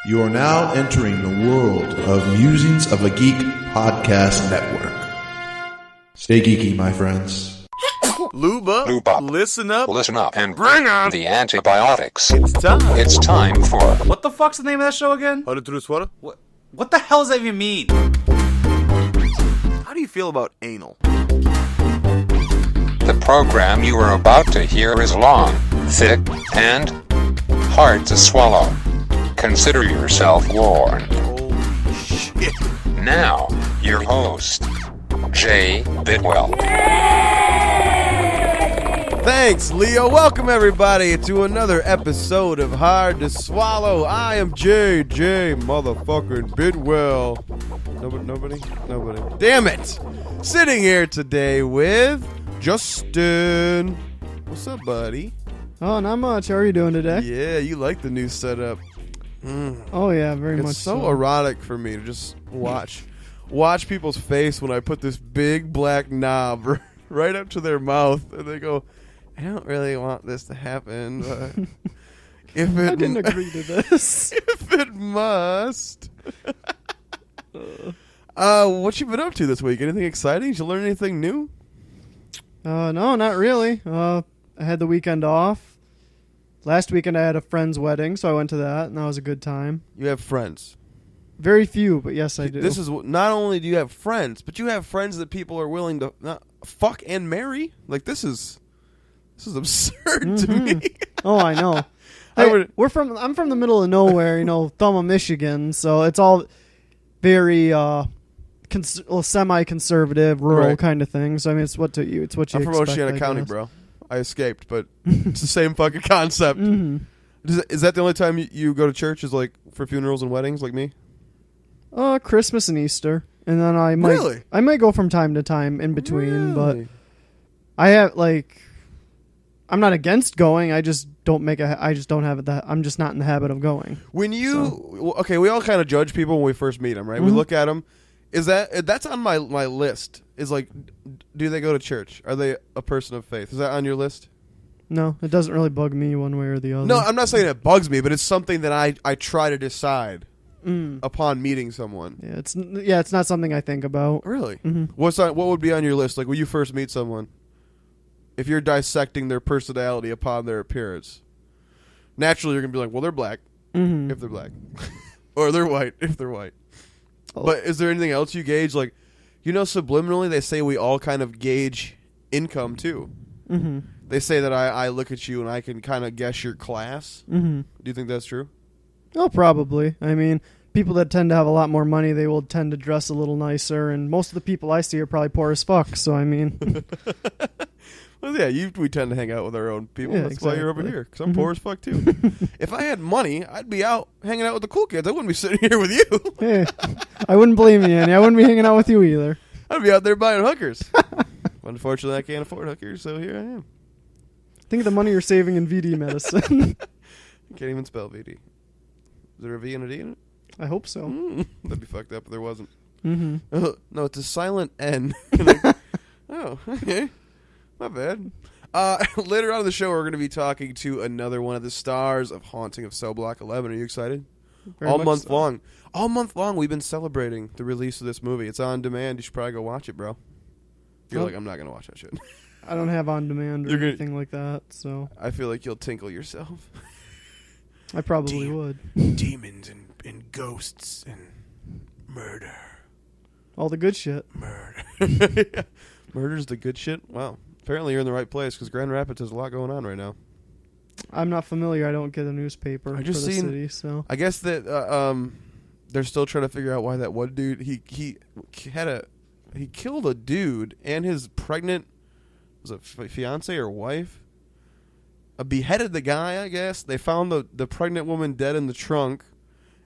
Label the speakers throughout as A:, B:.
A: You are now entering the world of Musings of a Geek podcast network. Stay geeky, my friends.
B: Lube up, listen up,
C: and
B: bring on
C: the antibiotics.
B: It's time
C: for...
D: What the fuck's the name of that show again?
B: How to do sweater?
D: What the hell does that even mean?
B: How do you feel about anal?
C: The program you are about to hear is long, thick, and hard to swallow. Consider yourself warned.
B: Holy shit.
C: Now, your host, Jay Bidwell.
E: Thanks, Leo. Welcome, everybody, to another episode of Hard to Swallow. I am J. motherfucking Bidwell. Nobody? Damn it! Sitting here today with Justin. What's up, buddy?
F: Oh, not much. How are you doing today?
E: Yeah, you like the new setup.
F: Oh, yeah, very much
E: It's so erotic for me to just watch people's face when I put this big black knob right up to their mouth, and they go, I don't really want this to happen, but if it
F: I didn't agree to this.
E: if it must. What you been up to this week? Anything exciting? Did you learn anything new?
F: No, not really. I had the weekend off. Last weekend I had a friend's wedding, so I went to that, and that was a good time.
E: You have friends.
F: Very few, but yes, I do.
E: This is not only do you have friends, but you have friends that people are willing to fuck and marry. Like this is absurd to me.
F: Oh, I know. I'm from the middle of nowhere, Thumma, Michigan, so it's all very semi-conservative, rural kind of thing. So I mean, it's what you
E: I'm
F: expect.
E: from Oceana County, bro. I escaped, but it's the same fucking concept.
F: Mm-hmm.
E: Is that the only time you go to church? Is like for funerals and weddings, like me?
F: Christmas and Easter, and then I might go from time to time in between, but I have I'm not against going. I just don't have it. I'm just not in the habit of going.
E: When we all kind of judge people when we first meet them, right?
F: Mm-hmm.
E: We look at them. That's on my list? Is like, do they go to church? Are they a person of faith? Is that on your list?
F: No, it doesn't really bug me one way or the other.
E: No, I'm not saying it bugs me, but it's something that I try to decide upon meeting someone.
F: Yeah, it's not something I think about.
E: Really?
F: Mm-hmm.
E: What would be on your list? Like when you first meet someone, if you're dissecting their personality upon their appearance, naturally you're gonna be like, well, they're black if they're black, or they're white if they're white. Oh. But is there anything else you gauge? Like, subliminally they say we all kind of gauge income too. Mm-hmm. They say that I look at you and I can kind of guess your class. Mm-hmm. Do you think that's true? Oh,
F: probably. I mean, people that tend to have a lot more money, they will tend to dress a little nicer, and most of the people I see are probably poor as fuck, so I mean...
E: Well, yeah, we tend to hang out with our own people.
F: Yeah,
E: that's
F: exactly.
E: why you're over here, because I'm poor as fuck, too. If I had money, I'd be out hanging out with the cool kids. I wouldn't be sitting here with you.
F: Hey, I wouldn't blame you, Annie. I wouldn't be hanging out with you either.
E: I'd be out there buying hookers. Unfortunately, I can't afford hookers, so here I am.
F: Think of the money you're saving in VD medicine.
E: Can't even spell VD. Is there a V and a D in it?
F: I hope so.
E: That'd be fucked up if there wasn't.
F: Mm-hmm.
E: No, it's a silent N. Oh, okay. Not bad. Later on in the show, we're going to be talking to another one of the stars of Haunting of Cell Block 11. Are you excited? All month long, we've been celebrating the release of this movie. It's on demand. You should probably go watch it, bro. You're like, I'm not going to watch that shit.
F: I don't have on demand or anything like that, so...
E: I feel like you'll tinkle yourself.
F: I probably would.
E: Demons and ghosts and murder.
F: All the good shit.
E: Murder. Murder's the good shit? Wow. Apparently you're in the right place, because Grand Rapids has a lot going on right now.
F: I'm not familiar. I don't get a newspaper for the city, so... I
E: guess that they're still trying to figure out why that one dude... He killed a dude and his pregnant... Was it fiance or wife? Beheaded the guy, I guess. They found the pregnant woman dead in the trunk,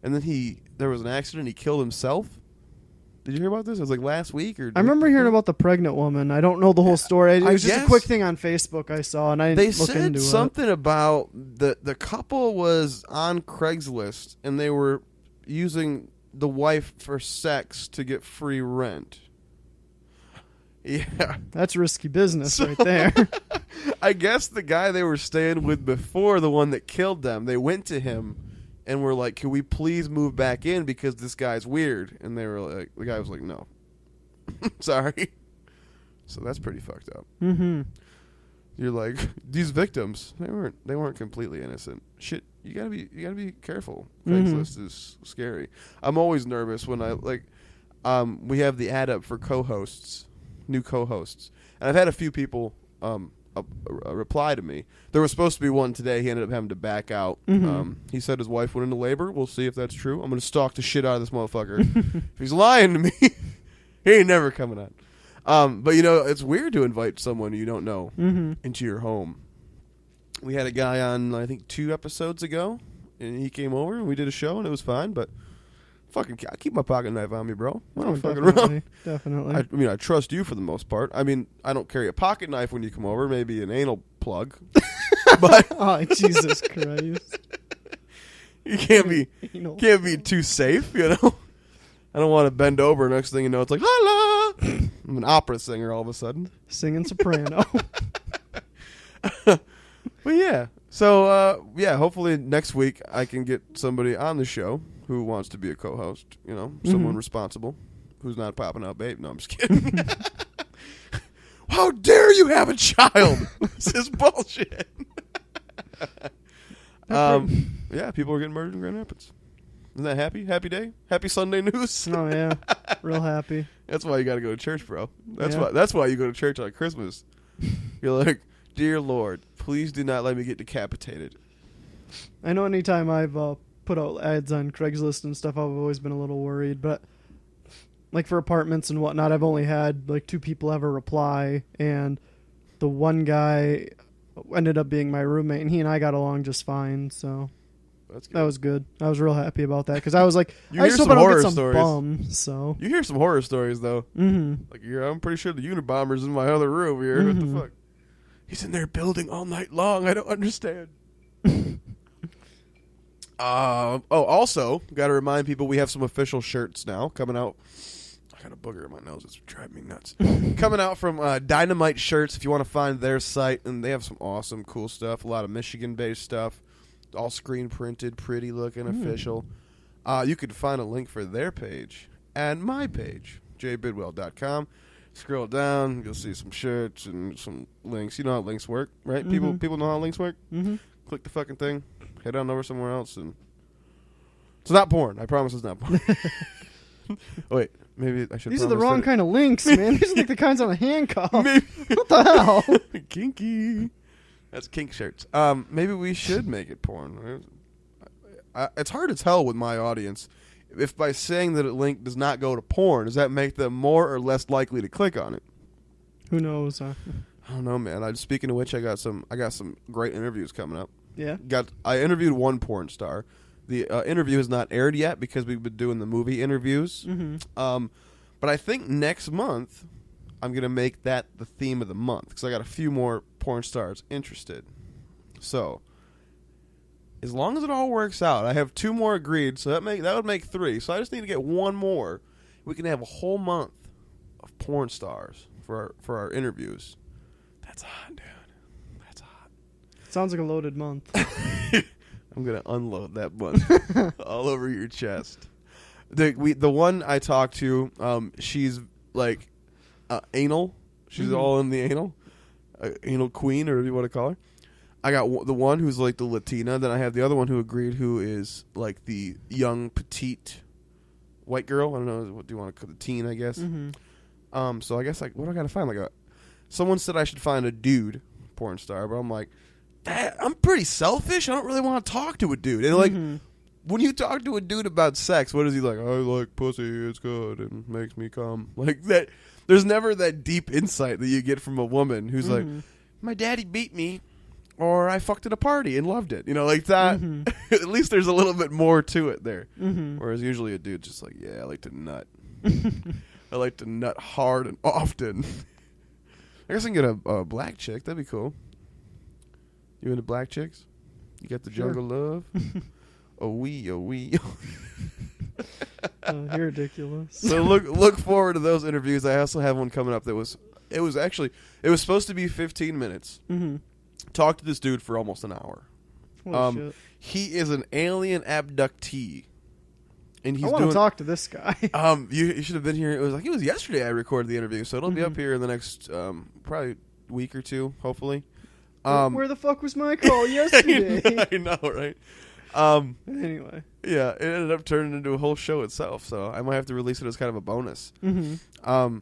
E: and then there was an accident. He killed himself. Did you hear about this? It was like last week or.
F: I remember hearing about the pregnant woman. I don't know the whole story. It was just a quick thing on Facebook I saw, and I didn't look into it. They said something
E: about the couple was on Craigslist, and they were using the wife for sex to get free rent. Yeah.
F: That's risky business right there.
E: I guess the guy they were staying with before, the one that killed them, they went to him, and we're like, can we please move back in because this guy's weird? And they were like, the guy was like, no. Sorry. So that's pretty fucked up.
F: Mm-hmm.
E: You're like, these victims, they weren't completely innocent. Shit, you gotta be careful. Craigslist is scary. I'm always nervous when I we have the ad up for new co-hosts, and I've had a few people reply to me. There was supposed to be one today. He ended up having to back out. He said his wife went into labor. We'll see if that's true. I'm gonna stalk the shit out of this motherfucker. If he's lying to me, he ain't never coming out. But it's weird to invite someone you don't know into your home. We had a guy on, I think, 2 episodes ago, and he came over and we did a show and it was fine. But fucking, I keep my pocket knife on me, bro. I don't fucking around.
F: Definitely.
E: I trust you for the most part. I mean, I don't carry a pocket knife when you come over. Maybe an anal plug. But
F: oh, Jesus Christ!
E: You can't be too safe, I don't want to bend over. Next thing you know, it's like, holla! I'm an opera singer all of a sudden.
F: Singing soprano.
E: But yeah. So, hopefully next week I can get somebody on the show who wants to be a co-host. Someone responsible who's not popping out babe. No, I'm just kidding. How dare you have a child? This is bullshit. People are getting murdered in Grand Rapids. Isn't that happy? Happy day? Happy Sunday news?
F: Oh, yeah. Real happy.
E: That's why you got to go to church, bro. That's why you go to church on Christmas. You're like, dear Lord, please do not let me get decapitated.
F: I know anytime I've put out ads on Craigslist and stuff, I've always been a little worried. But, like, for apartments and whatnot, I've only had, 2 people ever reply. And the one guy ended up being my roommate, and he and I got along just fine, so... That was good. I was real happy about that because I was like, I just hope I don't get some bums. So
E: you hear some horror stories though. Like I'm pretty sure the Unabomber's in my other room here. What the fuck? He's in there building all night long. I don't understand. Also, got to remind people we have some official shirts now coming out. I got a booger in my nose. It's driving me nuts. Coming out from Dynamite Shirts. If you want to find their site, and they have some awesome, cool stuff. A lot of Michigan-based stuff. All screen printed, pretty looking, official. You could find a link for their page and my page, jbidwell.com. Scroll down, you'll see some shirts and some links. You know how links work, right? People know how links work. Click the fucking thing, head on over somewhere else, and it's not porn. I promise it's not porn. Wait, maybe I should.
F: These are the wrong kind of links, man. These are like the kinds on a handcuff. What the hell?
E: Kinky. That's kink shirts. Maybe we should make it porn. It's hard to tell with my audience. If by saying that a link does not go to porn, does that make them more or less likely to click on it?
F: Who knows?
E: I don't know, man. Speaking of which, I got some great interviews coming up.
F: Yeah.
E: I interviewed one porn star. The interview has not aired yet because we've been doing the movie interviews. But I think next month I'm going to make that the theme of the month because I got a few more porn stars interested. So, as long as it all works out, I have 2 more agreed, so that would make 3. So I just need to get 1 more. We can have a whole month of porn stars for our interviews. That's hot, dude. That's hot.
F: Sounds like a loaded month.
E: I'm going to unload that month all over your chest. The one I talked to, she's like anal. She's all in the anal. Anal queen, or whatever you want to call her. I got the one who's like the Latina. Then I have the other one who agreed, who is like the young, petite white girl. I don't know, what do you want to call the teen, I guess. So I guess, like, what do I got to find? Someone said I should find a dude porn star, but I'm like, I'm pretty selfish. I don't really want to talk to a dude. And like, when you talk to a dude about sex, what is he like? I like pussy. It's good and makes me come. Like that. There's never that deep insight that you get from a woman who's like, my daddy beat me, or I fucked at a party and loved it. Like that. At least there's a little bit more to it there. Whereas usually a dude's just like, yeah, I like to nut. I like to nut hard and often. I guess I can get a black chick. That'd be cool. You into black chicks? You got the jungle love? Oh, wee.
F: You're ridiculous.
E: So look forward to those interviews. I also have one coming up it was supposed to be 15 minutes. Talked to this dude for almost an hour.
F: Shit.
E: He is an alien abductee. And he's
F: I want to talk to this guy.
E: You should have been here. It was yesterday I recorded the interview, so it'll be up here in the next probably week or two, hopefully.
F: Where the fuck was my call yesterday?
E: I know, right?
F: Anyway.
E: Yeah, it ended up turning into a whole show itself, so I might have to release it as kind of a bonus.
F: Mm-hmm.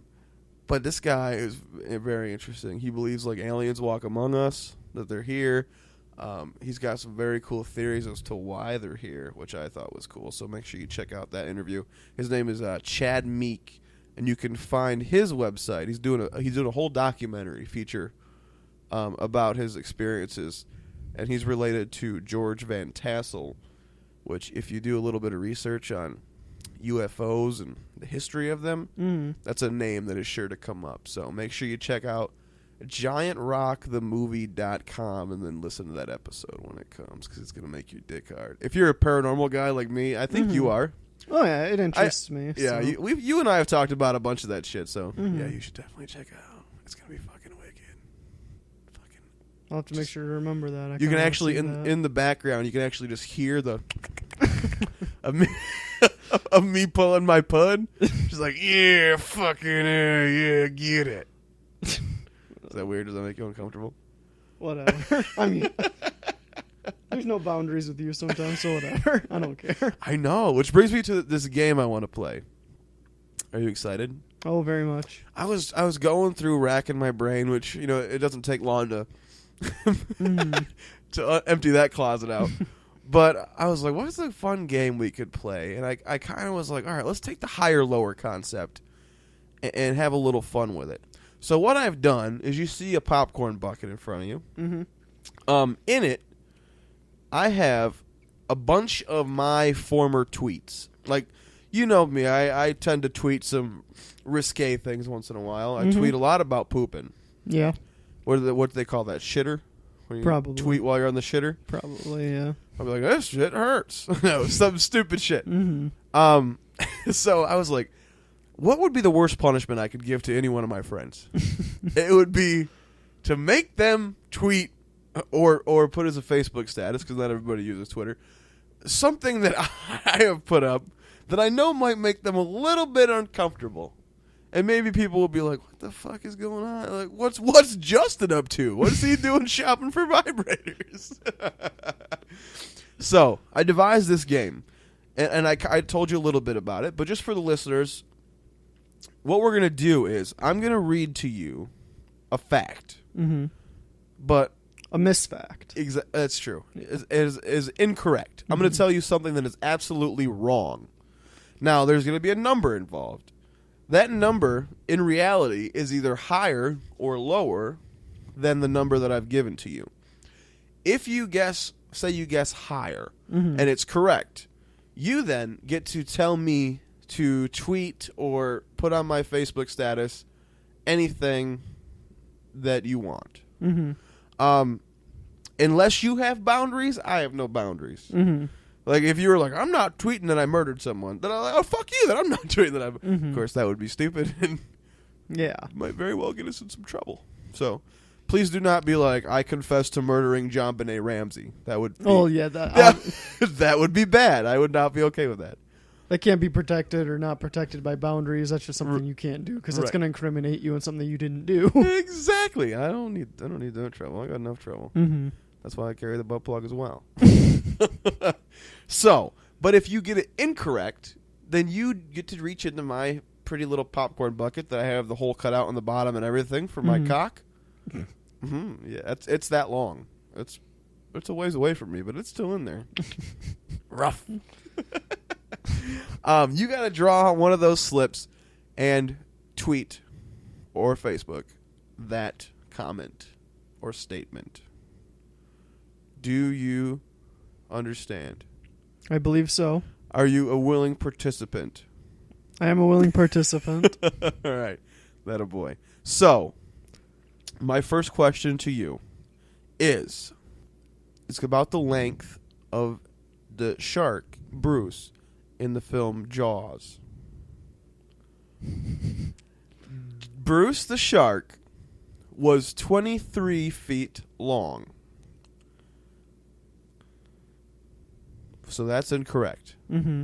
E: But this guy is very interesting. He believes like aliens walk among us, that they're here. He's got some very cool theories as to why they're here, which I thought was cool. So make sure you check out that interview. His name is Chad Meek, and you can find his website. He's doing a whole documentary feature about his experiences, and he's related to George Van Tassel, which if you do a little bit of research on UFOs and the history of them, that's a name that is sure to come up. So make sure you check out GiantRockTheMovie.com and then listen to that episode when it comes, because it's going to make your dick hard. If you're a paranormal guy like me, I think you are.
F: Oh, yeah, it interests me.
E: Yeah,
F: so.
E: you and I have talked about a bunch of that shit, so yeah, you should definitely check it out. It's going to be fucking wicked.
F: I'll have to make sure to remember that.
E: You can actually, in the background, you can actually just hear the of me pulling my pud. She's like, yeah, fucking yeah, get it. Is that weird? Does that make you uncomfortable?
F: Whatever. I mean, there's no boundaries with you sometimes, so whatever. I don't care.
E: I know. Which brings me to this game I want to play. Are you excited?
F: Oh, very much.
E: I was going through racking my brain, which, you know, it doesn't take long to to empty that closet out. But I was like, what's a fun game we could play? And I kind of was like, all right, let's take the higher-lower concept and have a little fun with it. So what I've done is you see a popcorn bucket in front of you. In it, I have a bunch of my former tweets. Like, you know me, I tend to tweet some risque things once in a while. I tweet a lot about pooping.
F: Yeah.
E: What do they call that? Shitter? When you
F: Probably.
E: tweet while you're on the shitter?
F: Probably, yeah.
E: I'll be like, this shit hurts. No, some stupid shit. So I was like, what would be the worst punishment I could give to any one of my friends? It would be to make them tweet or put as a Facebook status, because not everybody uses Twitter, something that I have put up that I know might make them a little bit uncomfortable. And maybe people will be like, what the fuck is going on? Like, what's Justin up to? What is he doing shopping for vibrators? So, I devised this game. And I told you a little bit about it. But just for the listeners, what we're going to do is I'm going to read to you a fact. But
F: a misfact.
E: That's true. Is incorrect. I'm going to tell you something that is absolutely wrong. Now, there's going to be a number involved. That number, in reality, is either higher or lower than the number that I've given to you. If you say you guess higher, and it's correct, you then get to tell me to tweet or put on my Facebook status anything that you want. Unless you have boundaries, I have no boundaries. Like, if you were like, I'm not tweeting that I murdered someone, then I'm like, oh, fuck you, that I'm not tweeting that Of course, that would be stupid, and might very well get us in some trouble. So, please do not be like, I confess to murdering John Benet Ramsey. That would be, that would be bad. I would not be okay with that.
F: That can't be protected or not protected by boundaries. That's just something you can't do, because that's going to incriminate you in something you didn't do.
E: Exactly. I don't need that trouble. I got enough trouble. That's why I carry the butt plug as well. So, but if you get it incorrect, then you get to reach into my pretty little popcorn bucket that I have the hole cut out on the bottom and everything for my cock. Yeah, it's that long. It's a ways away from me, but it's still in there. Rough. You got to draw one of those slips and tweet or Facebook that comment or statement. Do you understand?
F: I believe so.
E: Are you a willing participant?
F: I am a willing participant.
E: All right. That a boy. So, my first question to you is, it's about the length of the shark, Bruce, in the film Jaws. Bruce the shark was 23 feet long. So that's incorrect.
F: Mm-hmm.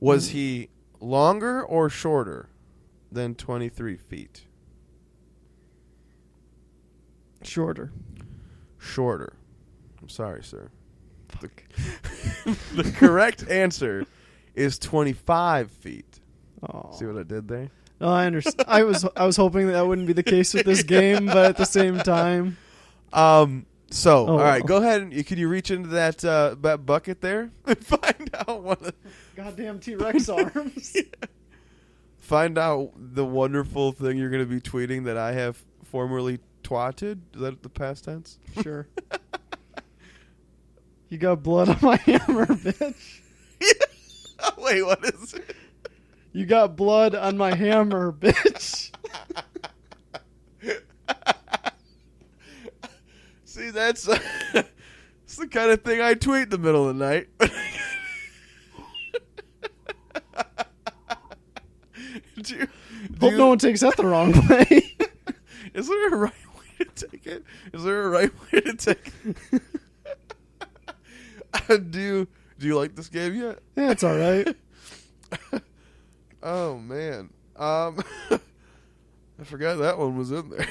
E: Was he longer or shorter than 23 feet?
F: Shorter.
E: Shorter. I'm sorry, sir. The correct answer is 25 feet.
F: Oh.
E: See what I did there?
F: No, I understand. I was hoping that wouldn't be the case with this game, but at the same time.
E: All right, go ahead and can you reach into that bucket there and find out one of the
F: Goddamn T-Rex arms.
E: Yeah. Find out the wonderful thing you're going to be tweeting that I have formerly twatted. Is that the past tense?
F: Sure. You got blood on my hammer, bitch.
E: Wait, what is it?
F: You got blood on my hammer, bitch.
E: See, that's the kind of thing I tweet in the middle of the night.
F: Hope no one takes that the wrong way.
E: Is there a right way to take it? Is there a right way to take it? Do you like this game yet?
F: Yeah, it's all right.
E: Oh man, I forgot that one was in there.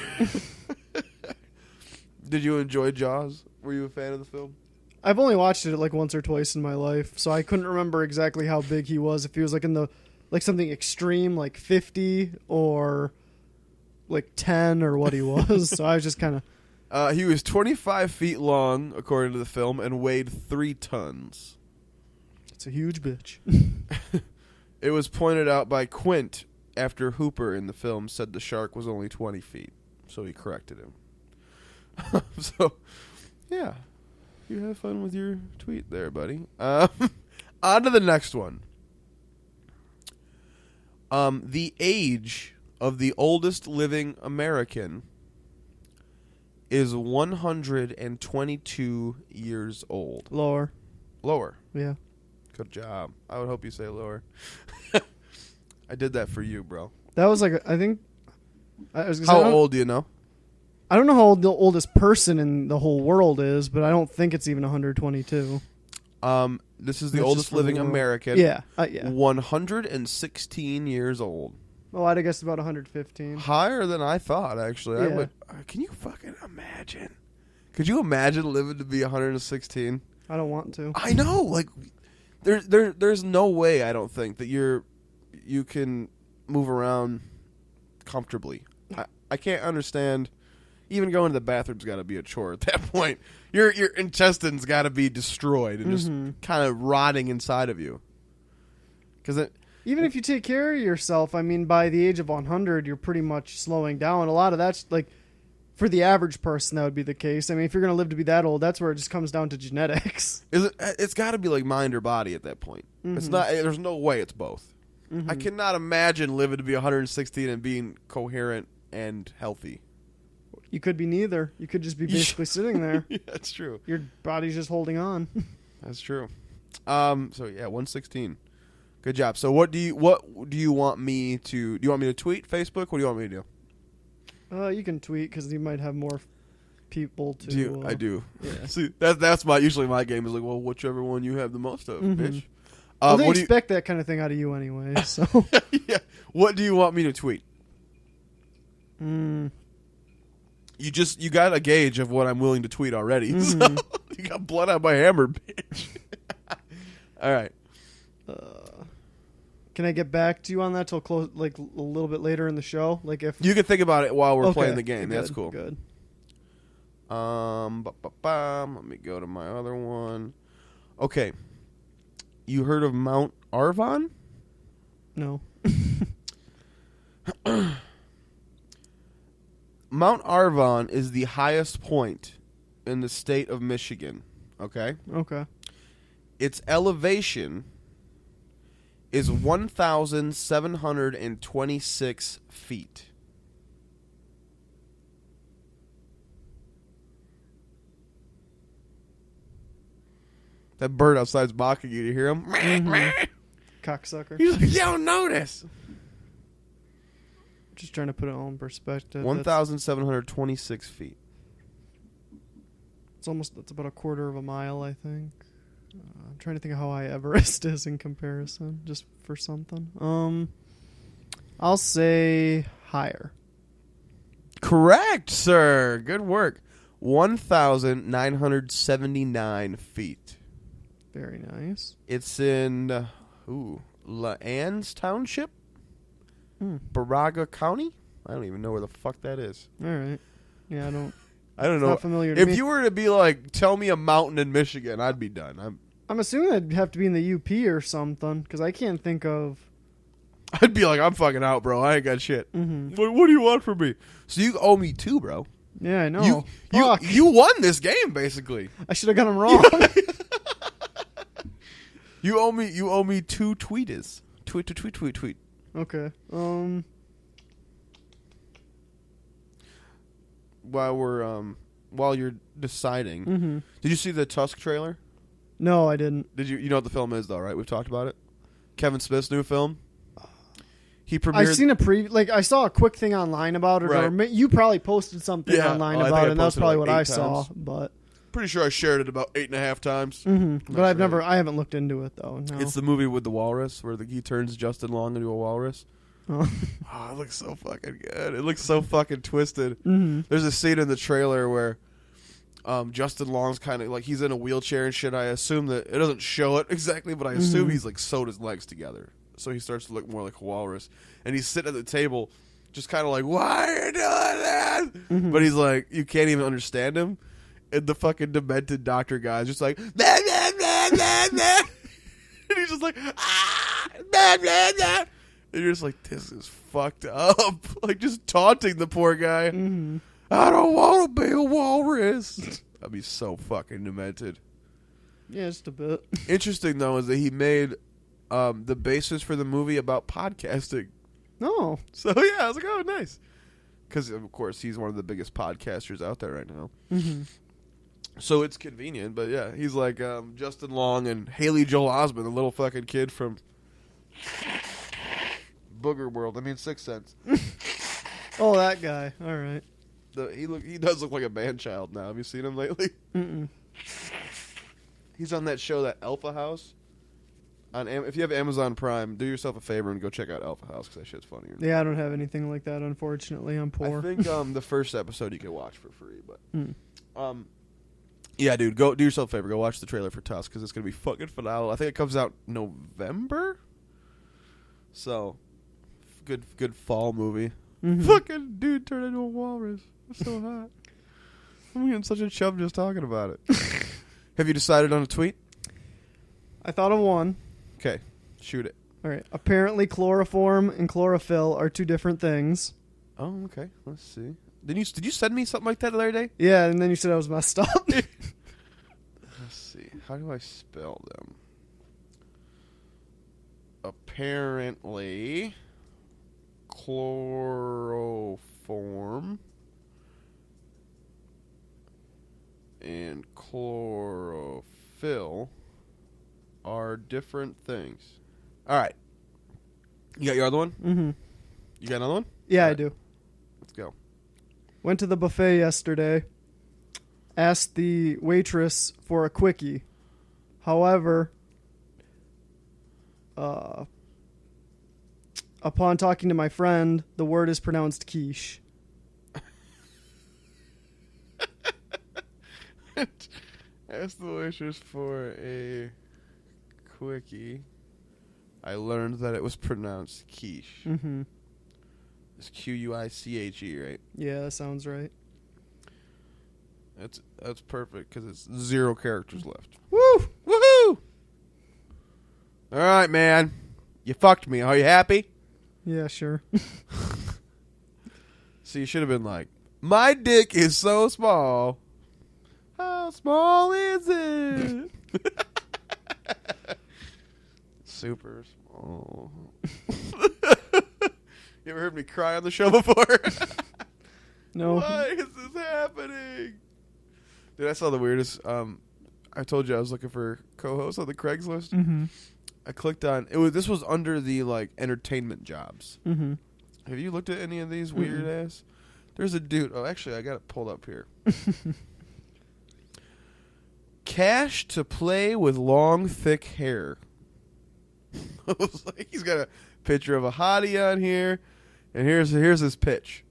E: Did you enjoy Jaws? Were you a fan of the film?
F: I've only watched it like once or twice in my life, so I couldn't remember exactly how big he was. If he was like in the something extreme, like 50 or like 10, or what he was. So I was just kind
E: of. He was 25 feet long, according to the film, and weighed 3 tons.
F: It's a huge bitch.
E: It was pointed out by Quint after Hooper in the film said the shark was only 20 feet, so he corrected him. So, yeah, you have fun with your tweet there, buddy. On to the next one. The age of the oldest living American is 122 years old.
F: Lower.
E: Lower.
F: Yeah.
E: Good job. I would hope you say lower. I did that for you, bro.
F: That was like, I think.
E: How old do you know?
F: I don't know how old the oldest person in the whole world is, but I don't think it's even 122.
E: This is the oldest living American.
F: Yeah. Yeah.
E: 116 years old.
F: Well, I'd guess about 115.
E: Higher than I thought, actually.
F: Yeah.
E: Can you fucking imagine? Could you imagine living to be 116?
F: I don't want to.
E: I know. Like, there's no way, I don't think, that you can move around comfortably. I can't understand. Even going to the bathroom's got to be a chore at that point. Your intestines got to be destroyed and just kind of rotting inside of you.
F: Even if you take care of yourself, I mean, by the age of 100, you're pretty much slowing down. A lot of that's like, for the average person, that would be the case. I mean, if you're going to live to be that old, that's where it just comes down to genetics.
E: It's got to be like mind or body at that point. It's not. There's no way it's both. I cannot imagine living to be 116 and being coherent and healthy.
F: You could be neither. You could just be basically sitting there.
E: Yeah, that's true.
F: Your body's just holding on.
E: That's true. So yeah, 116. Good job. So what do you want me to? Do you want me to tweet, Facebook? What do you want me to do?
F: You can tweet because you might have more people to.
E: I do.
F: Yeah.
E: See, that's usually my game is like, well, whichever one you have the most of, bitch.
F: Well, they expect that kind of thing out of you anyway. So
E: yeah. What do you want me to tweet? You got a gauge of what I'm willing to tweet already. So you got blood on my hammer, bitch. All right.
F: Can I get back to you on that till close, like a little bit later in the show? Like if
E: you can think about it while we're playing the game.
F: Good,
E: that's cool.
F: Good.
E: Let me go to my other one. Okay. You heard of Mount Arvon?
F: No.
E: Mount Arvon is the highest point in the state of Michigan. Okay?
F: Okay.
E: Its elevation is 1,726 feet. That bird outside's mocking you. Do you hear him?
F: Cocksucker.
E: He's like, you don't notice.
F: Just trying to put it all in perspective.
E: 1,726 feet.
F: That's about a quarter of a mile, I think. I'm trying to think of how high Everest is in comparison, just for something. I'll say higher.
E: Correct, sir. Good work. 1,979 feet.
F: Very nice.
E: It's in La Anse Township, Baraga County. I don't even know where the fuck that is.
F: All right. Yeah, I don't
E: know.
F: Not familiar to
E: if
F: me.
E: you were to be like, tell me a mountain in Michigan, I'd be done.
F: I'm assuming that'd have to be in the UP or something, because I can't think of.
E: I'd be like, I'm fucking out, bro. I ain't got shit.
F: Mm-hmm.
E: What do you want from me? So you owe me 2, bro.
F: Yeah, I know.
E: You won this game, basically.
F: I should have got him wrong.
E: You owe me 2 tweeties. Tweet.
F: Okay.
E: While you're deciding, did you see the Tusk trailer?
F: No, I didn't.
E: Did you know what the film is though, right? We've talked about it. Kevin Smith's new film. He premiered.
F: I've seen I saw a quick thing online about it,
E: right.
F: or you probably posted something online about it, and that's probably what I saw. But
E: pretty sure I shared it about 8.5 times.
F: But I haven't looked into it though. No.
E: It's the movie with the walrus where he turns Justin Long into a walrus.
F: Oh,
E: it looks so fucking good. It looks so fucking twisted. There's a scene in the trailer where Justin Long's kind of like he's in a wheelchair and shit. I assume that it doesn't show it exactly, but I assume he's like sewed his legs together. So he starts to look more like a walrus. And he's sitting at the table just kind of like, why are you doing that? But he's like, you can't even understand him. And the fucking demented doctor guy's just like, nah, nah, nah, nah, nah. And he's just like, nah, nah, nah. And you're just like, this is fucked up. Like, just taunting the poor guy. I don't want to be a walrus. I'd be so fucking demented.
F: yeah, just a bit.
E: Interesting, though, is that he made the basis for the movie about podcasting.
F: No.
E: So, yeah, I was like, oh, nice. Because, of course, he's one of the biggest podcasters out there right now. So it's convenient, but, yeah, he's like Justin Long and Haley Joel Osment, the little fucking kid from Sixth Sense.
F: Oh, that guy. All right.
E: He does look like a man-child now. Have you seen him lately? He's on that show, that Alpha House. If you have Amazon Prime, do yourself a favor and go check out Alpha House, because that shit's funny.
F: Yeah, I don't have anything like that, unfortunately. I'm poor.
E: I think the first episode you can watch for free, but yeah, dude, go do yourself a favor. Go watch the trailer for Tusk, because it's gonna be fucking phenomenal. I think it comes out November, so good fall movie. Fucking dude turned into a walrus. It's so hot. I'm getting such a chub just talking about it. Have you decided on a tweet?
F: I thought of one.
E: Okay, shoot it.
F: All right. Apparently, chloroform and chlorophyll are two different things.
E: Oh, okay. Let's see. Did you send me something like that the other day?
F: Yeah, and then you said I was messed up.
E: Let's see. How do I spell them? Apparently, chloroform and chlorophyll are different things. All right. You got your other one? You got another one?
F: Yeah,
E: All
F: I
E: right.
F: do.
E: Let's go.
F: Went to the buffet yesterday. Asked the waitress for a quickie. However, upon talking to my friend, the word is pronounced quiche.
E: Asked the waitress for a quickie. I learned that it was pronounced quiche. It's Q-U-I-C-H-E, right?
F: Yeah, that sounds right.
E: That's perfect, because it's 0 characters left.
F: Woo!
E: Woohoo! All right, man. You fucked me. Are you happy?
F: Yeah, sure.
E: So you should have been like, my dick is so small. How small is it? Super small. You ever heard me cry on the show before?
F: No.
E: Why is this happening? Dude, I saw the weirdest. I told you I was looking for co-hosts on the Craigslist. I clicked on it. This was under the like entertainment jobs. Have you looked at any of these weird ass? There's a dude. Oh, actually, I got it pulled up here. cash to play with long, thick hair. I was like, he's got a picture of a hottie on here, and here's his pitch.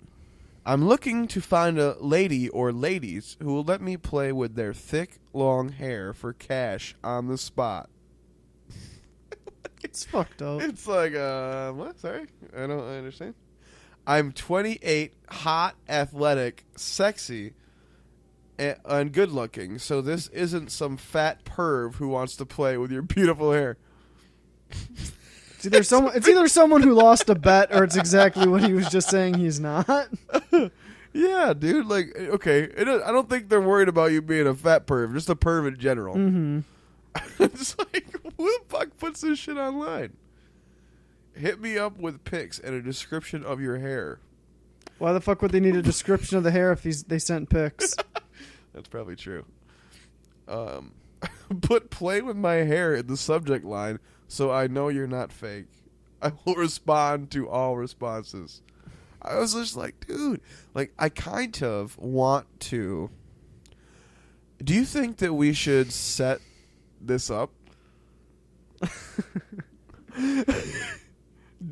E: I'm looking to find a lady or ladies who will let me play with their thick, long hair for cash on the spot.
F: It's fucked up.
E: It's like, what? Sorry? I don't understand. I'm 28, hot, athletic, sexy, and good looking, so this isn't some fat perv who wants to play with your beautiful hair.
F: It's either someone who lost a bet or it's exactly what he was just saying he's not.
E: Yeah, dude. Like, okay, I don't think they're worried about you being a fat perv, just a perv in general.
F: Mm-hmm.
E: It's like, who the fuck puts this shit online? Hit me up with pics and a description of your hair.
F: Why the fuck would they need a description of the hair if they sent pics?
E: That's probably true. Put play with my hair in the subject line so I know you're not fake. I will respond to all responses. I was just like, dude, like, I kind of want to. Do you think that we should set this up?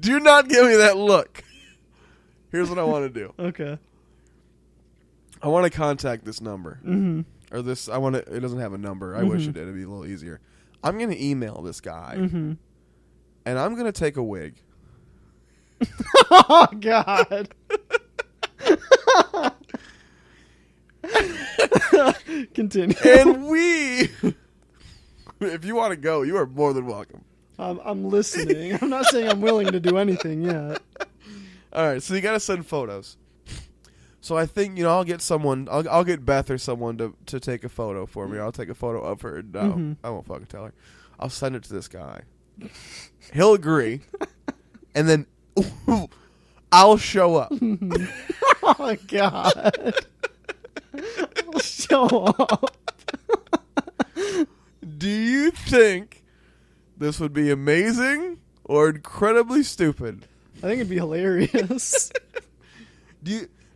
E: Do not give me that look. Here's what I want to do.
F: Okay.
E: I want to contact this number.
F: Mm-hmm.
E: Or this, it doesn't have a number. I wish it did. It'd be a little easier. I'm going to email this guy.
F: Mm-hmm.
E: And I'm going to take a wig.
F: Oh, God. Continue.
E: And if you want to go, you are more than welcome.
F: I'm listening. I'm not saying I'm willing to do anything yet.
E: All right, so you got to send photos. So I think, I'll get someone, I'll get Beth or someone to take a photo for me. I'll take a photo of her. No, I won't fucking tell her. I'll send it to this guy. He'll agree. And then I'll show up.
F: Oh, my God. I'll show up.
E: Do you think this would be amazing or incredibly stupid?
F: I think it'd be hilarious.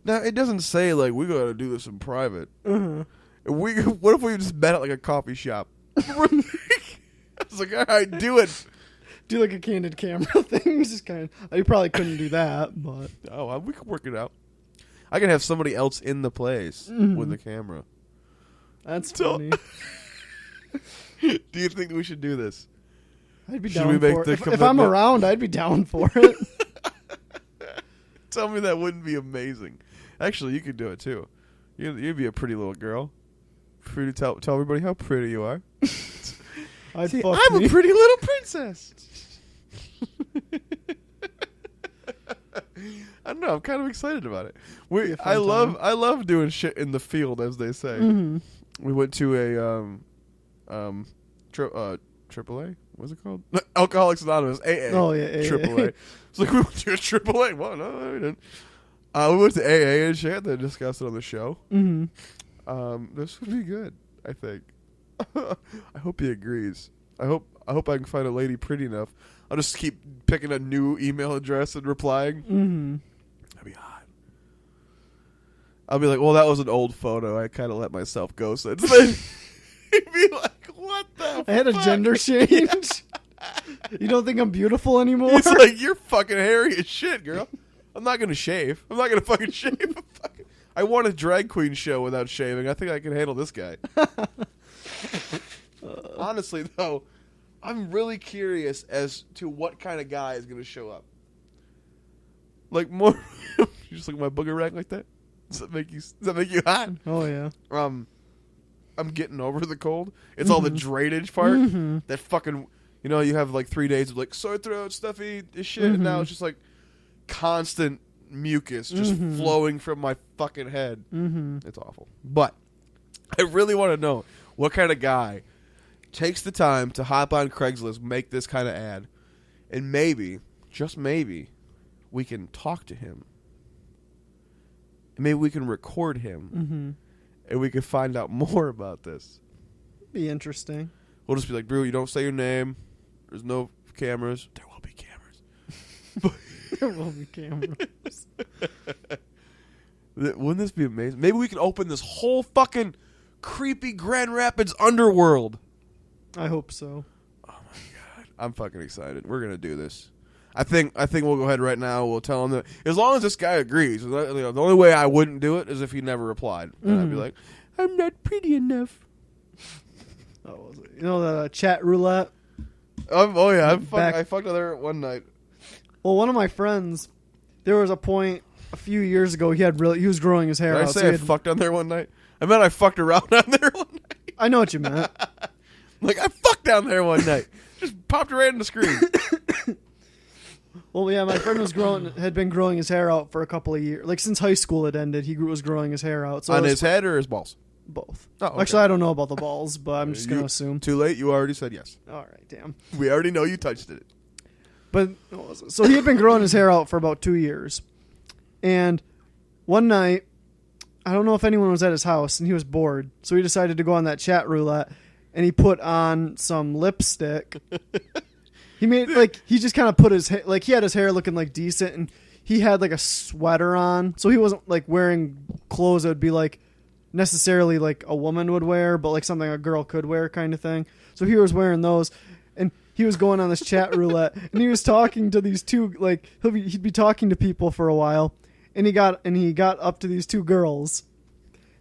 E: Now, it doesn't say, like, we got to do this in private.
F: Uh-huh.
E: What if we just met at, like, a coffee shop? I was like, all right, do it.
F: Do, like, a candid camera thing. Just kind of. You probably couldn't do that, but.
E: Oh, we could work it out. I can have somebody else in the place with the camera.
F: That's funny.
E: Do you think we should do this?
F: I'd be
E: Should
F: down
E: we make
F: for
E: the
F: it. If I'm
E: commitment?
F: around, I'd be down for it.
E: Tell me that wouldn't be amazing. Actually, you could do it too. You'd be a pretty little girl. Pretty tell everybody how pretty you are.
F: I'm
E: a pretty little princess. I don't know. I'm kind of excited about it. I love doing shit in the field, as they say.
F: Mm-hmm.
E: We went to a AAA. What's it called? Alcoholics Anonymous. AA.
F: Oh yeah, AA.
E: AAA. It's like we went to a AAA. Well, no, we didn't. We went to AA and shit. They discussed it on the show.
F: Mm-hmm.
E: This would be good, I think. I hope he agrees. I hope I can find a lady pretty enough. I'll just keep picking a new email address and replying.
F: Mm-hmm.
E: That'd be hot. I'll be like, well, that was an old photo. I kind of let myself go since then. He'd be like, what the
F: I had a gender change. You don't think I'm beautiful anymore?
E: It's like, you're fucking hairy as shit, girl. I'm not going to shave. I'm not going to fucking shave. I want a drag queen show without shaving. I think I can handle this guy. Honestly, though, I'm really curious as to what kind of guy is going to show up. Like, more... You just look at my booger rack like that? Does that make you hot?
F: Oh, yeah.
E: I'm getting over the cold. It's all the drainage part.
F: Mm-hmm.
E: That fucking... you have like 3 days of like sore throat, stuffy, this shit, and now it's just like constant mucus just flowing from my fucking head.
F: Mm-hmm.
E: It's awful. But I really want to know what kind of guy takes the time to hop on Craigslist, make this kind of ad, and maybe, just maybe, we can talk to him. Maybe we can record him, and we can find out more about this.
F: Be interesting.
E: We'll just be like, Brew, you don't say your name. There's no cameras. There will be cameras.
F: There will be cameras.
E: Wouldn't this be amazing? Maybe we can open this whole fucking creepy Grand Rapids underworld.
F: I hope so.
E: Oh my god, I'm fucking excited. We're gonna do this. I think we'll go ahead right now. We'll tell him that as long as this guy agrees. The only way I wouldn't do it is if he never replied, and I'd be like, "I'm not pretty enough."
F: Oh, you know the chat roulette?
E: Oh yeah, I fucked with her one night.
F: Well, one of my friends, there was a point a few years ago. He was growing his hair
E: Did
F: out.
E: I say I fucked on there one night? I meant I fucked around on there one night.
F: I know what you meant.
E: Like I fucked down there one night. Just popped right in the screen.
F: Well, yeah, my friend had been growing his hair out for a couple of years. Like since high school had ended, he was growing his hair out. So
E: on his head or his balls?
F: Both.
E: Oh, okay.
F: Actually, I don't know about the balls, but I'm just going to assume.
E: Too late. You already said yes.
F: All right, damn.
E: We already know you touched it.
F: But so he had been growing his hair out for about 2 years. And one night, I don't know if anyone was at his house, and he was bored. So he decided to go on that chat roulette, and he put on some lipstick. He just kind of put his hair, like he had his hair looking like decent, and he had like a sweater on. So he wasn't like wearing clothes that would be like necessarily like a woman would wear, but like something a girl could wear kind of thing. So he was wearing those, and he was going on this chat roulette, and he was talking to these two, like he'd be talking to people for a while, and he got up to these two girls,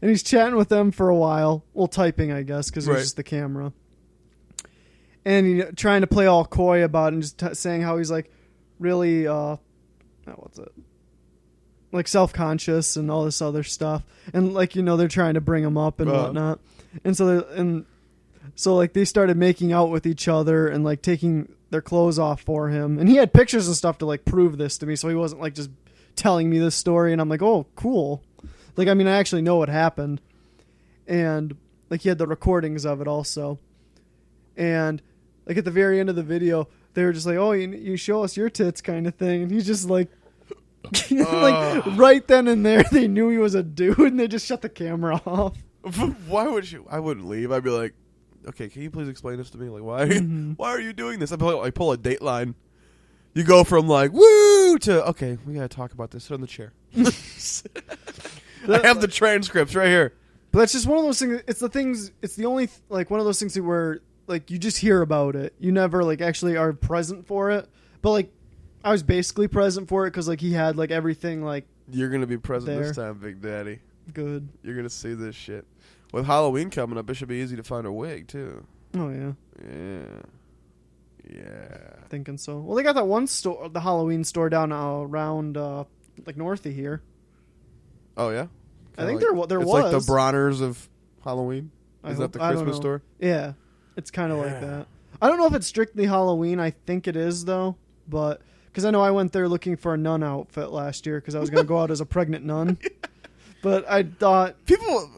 F: and he's chatting with them for a while, well, typing, I guess, because it was just the camera, and he trying to play all coy about it, and just saying how he's like really like self-conscious and all this other stuff, and like they're trying to bring him up and whatnot, and so like they started making out with each other and like taking their clothes off for him, and he had pictures and stuff to like prove this to me, so he wasn't like just telling me this story, and I'm like, oh, cool. Like, I mean, I actually know what happened, and like he had the recordings of it also, and like at the very end of the video, they were just like, oh, you show us your tits kind of thing, and he's just like, like right then and there, they knew he was a dude, and they just shut the camera off.
E: Why would you? I wouldn't leave. I'd be like, okay, can you please explain this to me? Like, why? Why are you doing this? I pull a Dateline. You go from like woo to okay, we gotta talk about this. Sit on the chair. I have the transcripts right here.
F: But that's just one of those things. It's the only like one of those things where like you just hear about it. You never like actually are present for it. But like I was basically present for it because like he had like everything like.
E: You're gonna be present
F: there.
E: this time, Big Daddy.
F: Good.
E: You're gonna see this shit. With Halloween coming up, it should be easy to find a wig too.
F: Oh yeah.
E: Yeah.
F: Thinking so. Well, they got that one store, the Halloween store down around like north of here.
E: Oh yeah.
F: I think
E: like,
F: there
E: it's
F: was
E: like the Bronner's of Halloween. Is that the Christmas store?
F: Yeah, it's kind of like that. I don't know if it's strictly Halloween. I think it is though, but because I know I went there looking for a nun outfit last year because I was going to go out as a pregnant nun. But I thought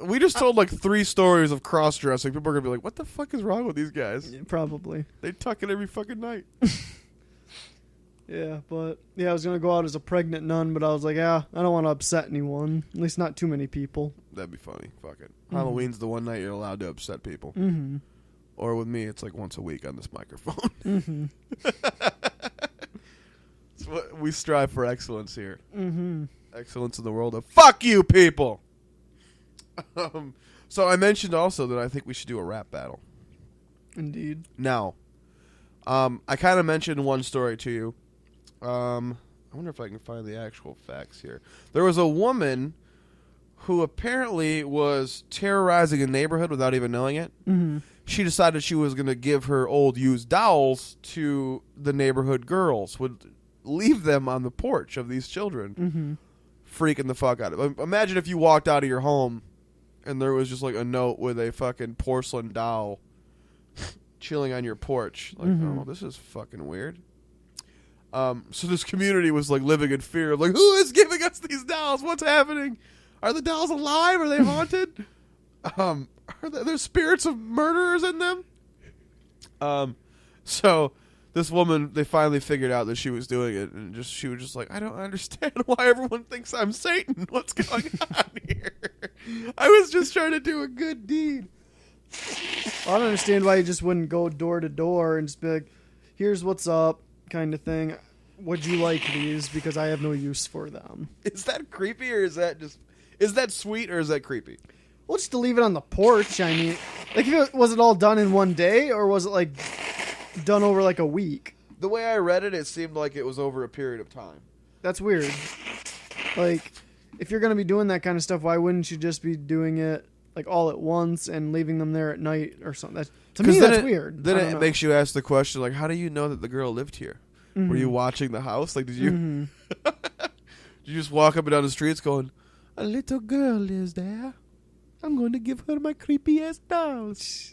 E: we just told like 3 stories of cross dressing. People are gonna be like, "What the fuck is wrong with these guys?"
F: Yeah, probably
E: they tuck it every fucking night.
F: Yeah, but I was gonna go out as a pregnant nun, but I was like, I don't want to upset anyone. At least not too many people.
E: That'd be funny. Fuck it. Halloween's the one night you're allowed to upset people.
F: Mm-hmm.
E: Or with me, it's like once a week on this microphone. We strive for excellence here.
F: Mm-hmm.
E: Excellence in the world of fuck you people. So I mentioned also that I think we should do a rap battle.
F: Indeed.
E: Now, I kind of mentioned one story to you. I wonder if I can find the actual facts here. There was a woman who apparently was terrorizing a neighborhood without even knowing it.
F: Mm-hmm.
E: She decided she was going to give her old used dolls to the neighborhood girls, would leave them on the porch of these children.
F: Mm-hmm.
E: Freaking the fuck out of it. Imagine if you walked out of your home and there was just like a note with a fucking porcelain doll chilling on your porch. Like, oh, this is fucking weird. So this community was like living in fear of like, who is giving us these dolls? What's happening? Are the dolls alive? Are they haunted? Are there spirits of murderers in them? So this woman, they finally figured out that she was doing it, and she was just like, I don't understand why everyone thinks I'm Satan. What's going on here? I was just trying to do a good deed.
F: I don't understand why you just wouldn't go door to door and just be like, here's what's up, kind of thing. Would you like these? Because I have no use for them.
E: Is that creepy, or is that sweet, or is that creepy?
F: Well, just to leave it on the porch, I mean. Like, was it all done in one day, or was it, like, done over, like, a week?
E: The way I read it, it seemed like it was over a period of time.
F: That's weird. Like, if you're going to be doing that kind of stuff, why wouldn't you just be doing it, like, all at once and leaving them there at night or something? To me, that's weird.
E: Then it makes you ask the question, like, how do you know that the girl lived here? Mm-hmm. Were you watching the house? Like, did you...
F: Mm-hmm.
E: Did you just walk up and down the streets going, a little girl lives there. I'm going to give her my creepy-ass dolls.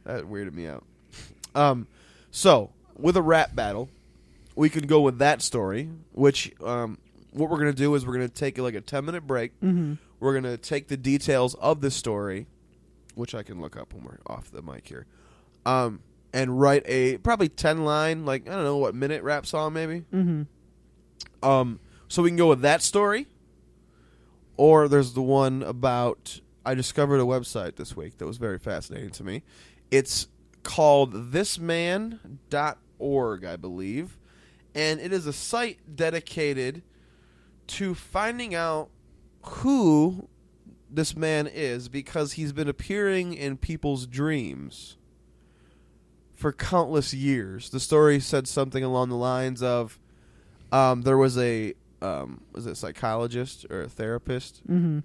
E: That weirded me out. So, with a rap battle, we can go with that story, which what we're going to do is we're going to take like a 10-minute break.
F: Mm-hmm.
E: We're going to take the details of the story, which I can look up when we're off the mic here, and write a probably 10-line, like, I don't know, what, minute rap song maybe?
F: Mm-hmm.
E: So we can go with that story, or there's the one about... I discovered a website this week that was very fascinating to me. It's called thisman.org, I believe. And it is a site dedicated to finding out who this man is, because he's been appearing in people's dreams for countless years. The story said something along the lines of there was a was it a psychologist or a therapist?
F: Mm-hmm.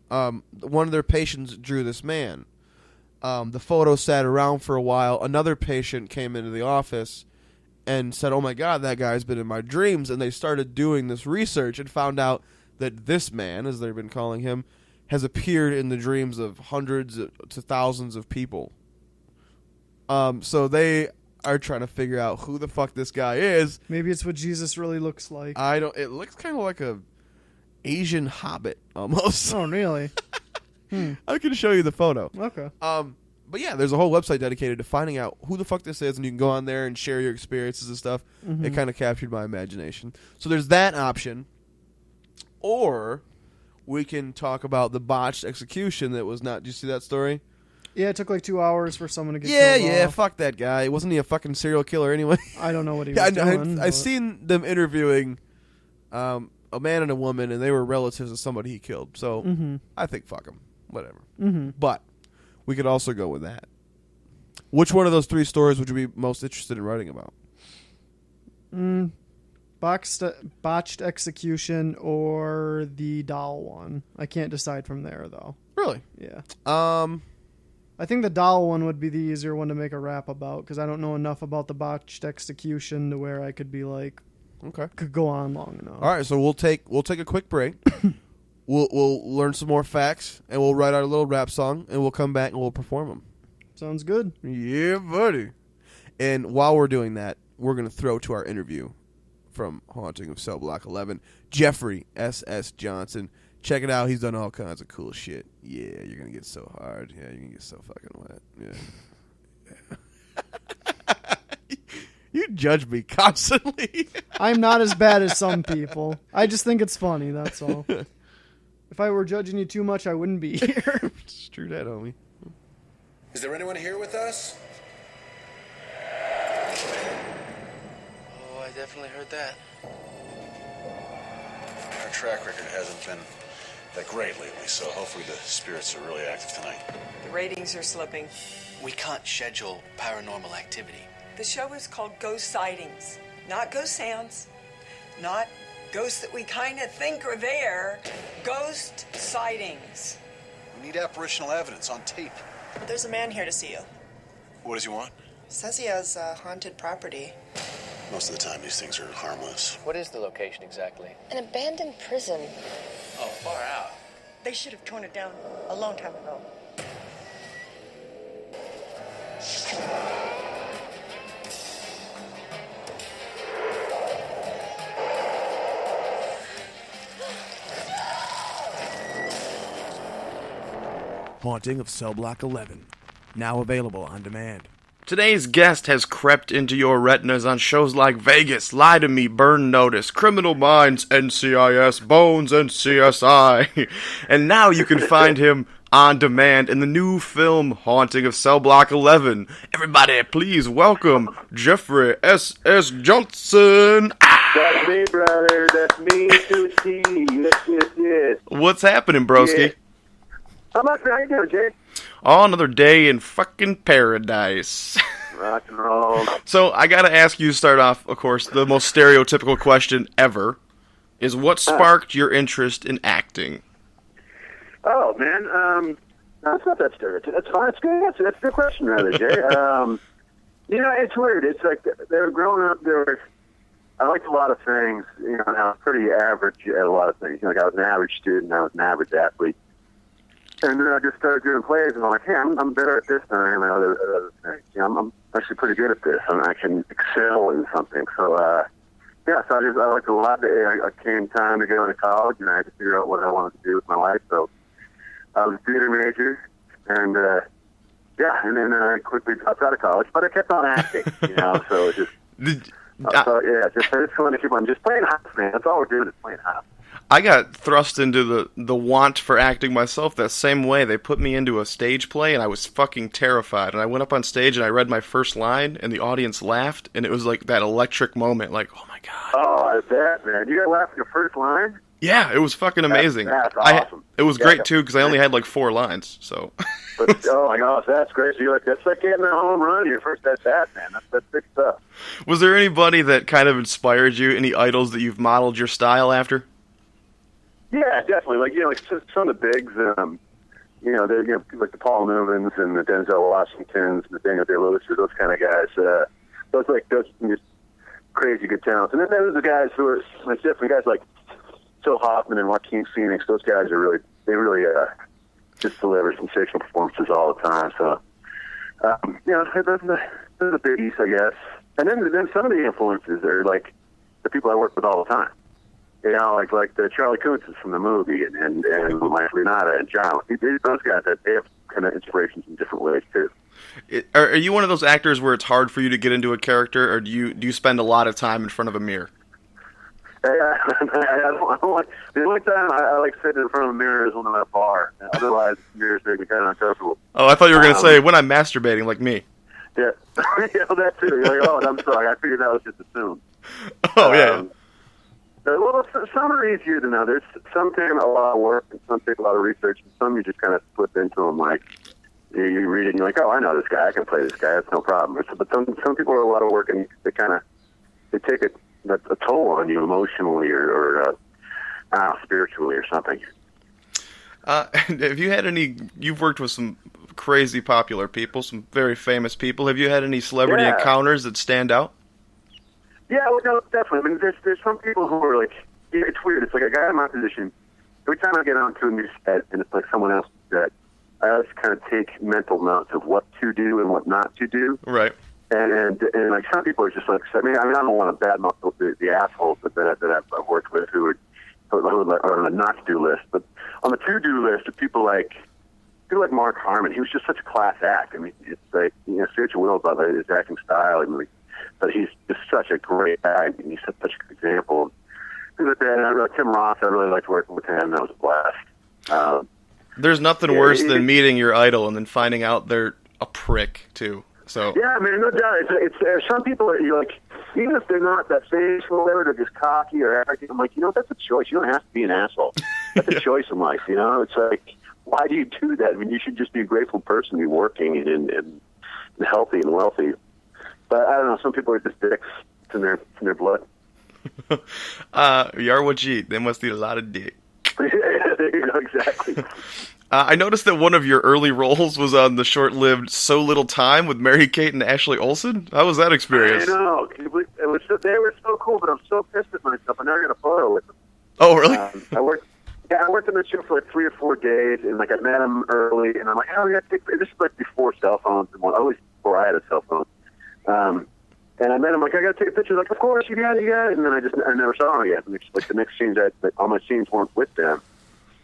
E: One of their patients drew this man. The photo sat around for a while. Another patient came into the office and said, oh my God, that guy's been in my dreams. And they started doing this research and found out that this man, as they've been calling him, has appeared in the dreams of hundreds to thousands of people. So they are trying to figure out who the fuck this guy is.
F: Maybe it's what Jesus really looks like.
E: It looks kind of like a Asian hobbit almost.
F: Oh, really?
E: I can show you the photo.
F: Okay.
E: But yeah, there's a whole website dedicated to finding out who the fuck this is, and you can go on there and share your experiences and stuff.
F: Mm-hmm.
E: It kind of captured my imagination. So there's that option. Or we can talk about the botched execution that was not... Did you see that story?
F: Yeah, it took like 2 hours for someone to get killed off.
E: Fuck that guy. Wasn't he a fucking serial killer anyway?
F: I don't know what he was doing.
E: I seen them interviewing a man and a woman, and they were relatives of somebody he killed. So I think fuck him. Whatever.
F: Mm-hmm.
E: But we could also go with that. Which one of those three stories would you be most interested in writing about?
F: Botched execution or the doll one. I can't decide from there, though.
E: Really?
F: Yeah. I think the doll one would be the easier one to make a rap about, because I don't know enough about the botched execution to where I could be like,
E: okay,
F: could go on long enough.
E: All right, so we'll take a quick break. We'll learn some more facts, and we'll write our little rap song, and we'll come back and we'll perform them.
F: Sounds good.
E: Yeah, buddy. And while we're doing that, we're going to throw to our interview from Haunting of Cell Block 11, Jeffrey S.S. Johnson. Check it out. He's done all kinds of cool shit. Yeah, you're going to get so hard. Yeah, you're going to get so fucking wet. Yeah. You judge me constantly.
F: I'm not as bad as some people. I just think it's funny, that's all. If I were judging you too much, I wouldn't be here.
E: It's true that, homie.
G: Is there anyone here with us?
H: Oh, I definitely heard that.
G: Our track record hasn't been that great lately, so hopefully the spirits are really active tonight.
I: The ratings are slipping.
H: We can't schedule paranormal activity.
I: The show is called Ghost Sightings, not ghost sounds, not ghosts that we kind of think are there. Ghost sightings.
G: We need apparitional evidence on tape.
J: There's a man here to see you.
G: What does he want?
J: Says he has haunted property.
G: Most of the time, these things are harmless.
H: What is the location exactly?
K: An abandoned prison.
H: Oh, far out.
J: They should have torn it down a long time ago.
L: Haunting of Cell Block 11, now available on demand.
B: Today's guest has crept into your retinas on shows like Vegas, Lie to Me, Burn Notice, Criminal Minds, NCIS, Bones, and CSI. And now you can find him on demand in the new film Haunting of Cell Block 11. Everybody, please welcome Jeffrey S.S. Johnson.
M: That's me, brother. That's me to a T. Yes.
B: What's happening, broski?
M: Yeah.
K: How much? How you doing, Jay?
B: Oh, another day in fucking paradise.
K: Rock and roll.
B: So I gotta ask you to start off, of course, the most stereotypical question ever is what sparked your interest in acting?
K: Oh, man. That's not that stereotypical. That's fine. It's good. That's a good question, rather, Jay. You know, it's weird. It's like they were growing up. I liked a lot of things. You know, and I was pretty average at a lot of things. You know, like I was an average student. I was an average athlete. And then I just started doing plays, and I'm like, hey, I'm better at this than I am at other things. You know, I'm actually pretty good at this. I can excel in something. So, yeah, so I liked it a lot. I came time to go to college, and I had to figure out what I wanted to do with my life. So I was a theater major, and yeah, and then I quickly dropped out of college, but I kept on acting, you know, so it just, so yeah, just fun to keep on just playing house, man. That's all we're doing is playing house.
B: I got thrust into the want for acting myself that same way. They put me into a stage play, and I was fucking terrified. And I went up on stage, and I read my first line, and the audience laughed, and it was like that electric moment, like, oh my god.
K: Oh, I bet, man. You got to laugh at your first line?
B: Yeah, it was fucking amazing.
K: That's awesome.
B: It was great, too, because I only had like 4 lines, so.
K: But, oh my gosh, that's great. So that's like getting a home run your first at bat, man. That's big stuff.
B: Was there anybody that kind of inspired you, any idols that you've modeled your style after?
K: Yeah, definitely. Like, you know, like some of the bigs, you know, they're, you know, like the Paul Newmans and the Denzel Washingtons and the Daniel Day-Lewis, those kind of guys. Those just crazy good talents. And then there's the guys who are like different guys like Phil Hoffman and Joaquin Phoenix. Those guys are really just deliver sensational performances all the time. So, you know, those are the biggies, I guess. And then some of the influences are like the people I work with all the time. You know, like the Charlie Kuntzes from the movie and Mike Renata and John. Those guys, they have kind of inspirations in different ways, too.
B: Are you one of those actors where it's hard for you to get into a character, or do you spend a lot of time in front of a mirror?
K: I don't like, the only time I like sitting in front of a mirror is when I'm at a bar. Otherwise, mirrors make me kind of uncomfortable.
B: Oh, I thought you were going to say when I'm masturbating, like me.
K: Yeah, yeah, that too. You're like, oh, I'm sorry. I figured that was just assumed.
B: Oh, yeah.
K: Well, some are easier than others. Some take a lot of work, and some take a lot of research, and some you just kind of slip into them. Like you read it, and you're like, oh, I know this guy. I can play this guy. That's no problem. But some people are a lot of work, and they take a toll on you emotionally or spiritually or something.
B: Have you had any? You've worked with some crazy popular people, some very famous people. Have you had any celebrity encounters that stand out?
K: Yeah, well, no, definitely. I mean, there's some people who are like, it's weird. It's like a guy in my position. Every time I get onto a new set and it's like someone else's set, I always kind of take mental notes of what to do and what not to do.
B: Right.
K: And like some people are just like, I mean, I don't want to badmouth the assholes that I've worked with who are on the not to do list, but on the to do list are people like Mark Harmon. He was just such a class act. I mean, it's like, you know, Spiritual Will about his acting style. I mean, but he's just such a great guy, and he's such a good example. Tim Roth, I really liked working with him. That was a blast.
B: There's nothing worse than meeting your idol and then finding out they're a prick too. So
K: yeah, I mean, no doubt. It's some people are like, even if they're not that famous or whatever, they're just cocky or arrogant. I'm like, you know, that's a choice. You don't have to be an asshole. That's a choice in life. You know, it's like, why do you do that? I mean, you should just be a grateful person, be working and healthy and wealthy. But I don't know. Some people are just dicks. It's in their blood.
B: You are what you eat. They must eat a lot of dick.
K: You know, exactly.
B: I noticed that one of your early roles was on the short-lived So Little Time with Mary-Kate and Ashley Olsen. How was that experience?
K: I know. They were so cool, but I'm so pissed at myself. I never got a photo with them.
B: Oh, really?
K: I worked on the show for like 3 or 4 days, and like I met them early, and I'm like, oh, we got to take. This is like before cell phones, and at least before I had a cell phone. And I met him, like, I got to take a picture. Like, of course, you got it. And then I never saw him again. Like, the next scenes, all my scenes weren't with them.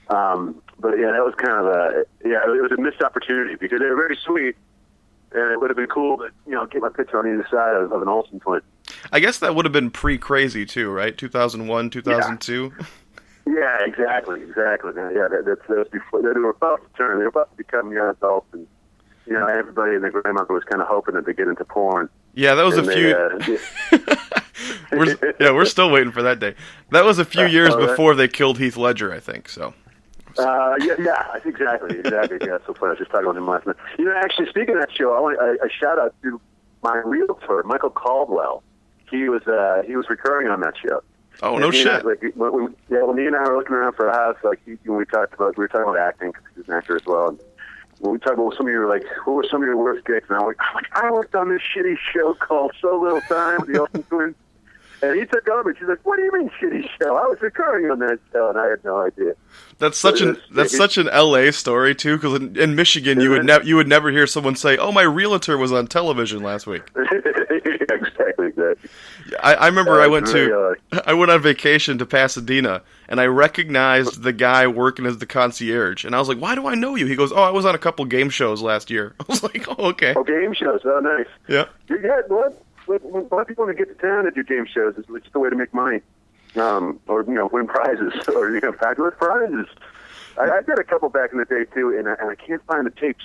K: But, yeah, that was kind of it was a missed opportunity because they were very sweet. And it would have been cool to, you know, get my picture on either side of an Olsen twin.
B: I guess that would have been pre-crazy, too, right? 2001, 2002?
K: Yeah, exactly. Yeah, that's before. They were about to turn. They were about to become young adults. And, you know, everybody and their grandmother was kind of hoping that they get into porn.
B: Yeah, that was a few. We're still waiting for that day. That was a few years before they killed Heath Ledger, I think. So,
K: Yeah, exactly. Yeah, so funny. I was just talking about him last night. You know, actually, speaking of that show, I want a shout out to my realtor, Michael Caldwell. He was recurring on that show.
B: Oh, no shit.
K: When me and I were looking around for a house, like when we were talking about acting, because he's an actor as well. And when we talked about some of your, like, who were some of your worst gigs, and I'm like, I worked on this shitty show called So Little Time with the Olsen Twins. And he took over. She's like, "What do you mean shitty show? I was recurring on that show, and I had no idea."
B: That's such an LA story too, because in Michigan you would never hear someone say, "Oh, my realtor was on television last week."
K: Exactly.
B: I remember I went on vacation to Pasadena, and I recognized the guy working as the concierge, and I was like, "Why do I know you?" He goes, "Oh, I was on a couple game shows last year." I was like, "Oh, okay."
K: Oh, game shows. Oh, nice.
B: Yeah.
K: What? When a lot of people want to get to town to do game shows, it's just a way to make money, or win prizes, or fabulous prizes. I did a couple back in the day too, and I can't find the tapes.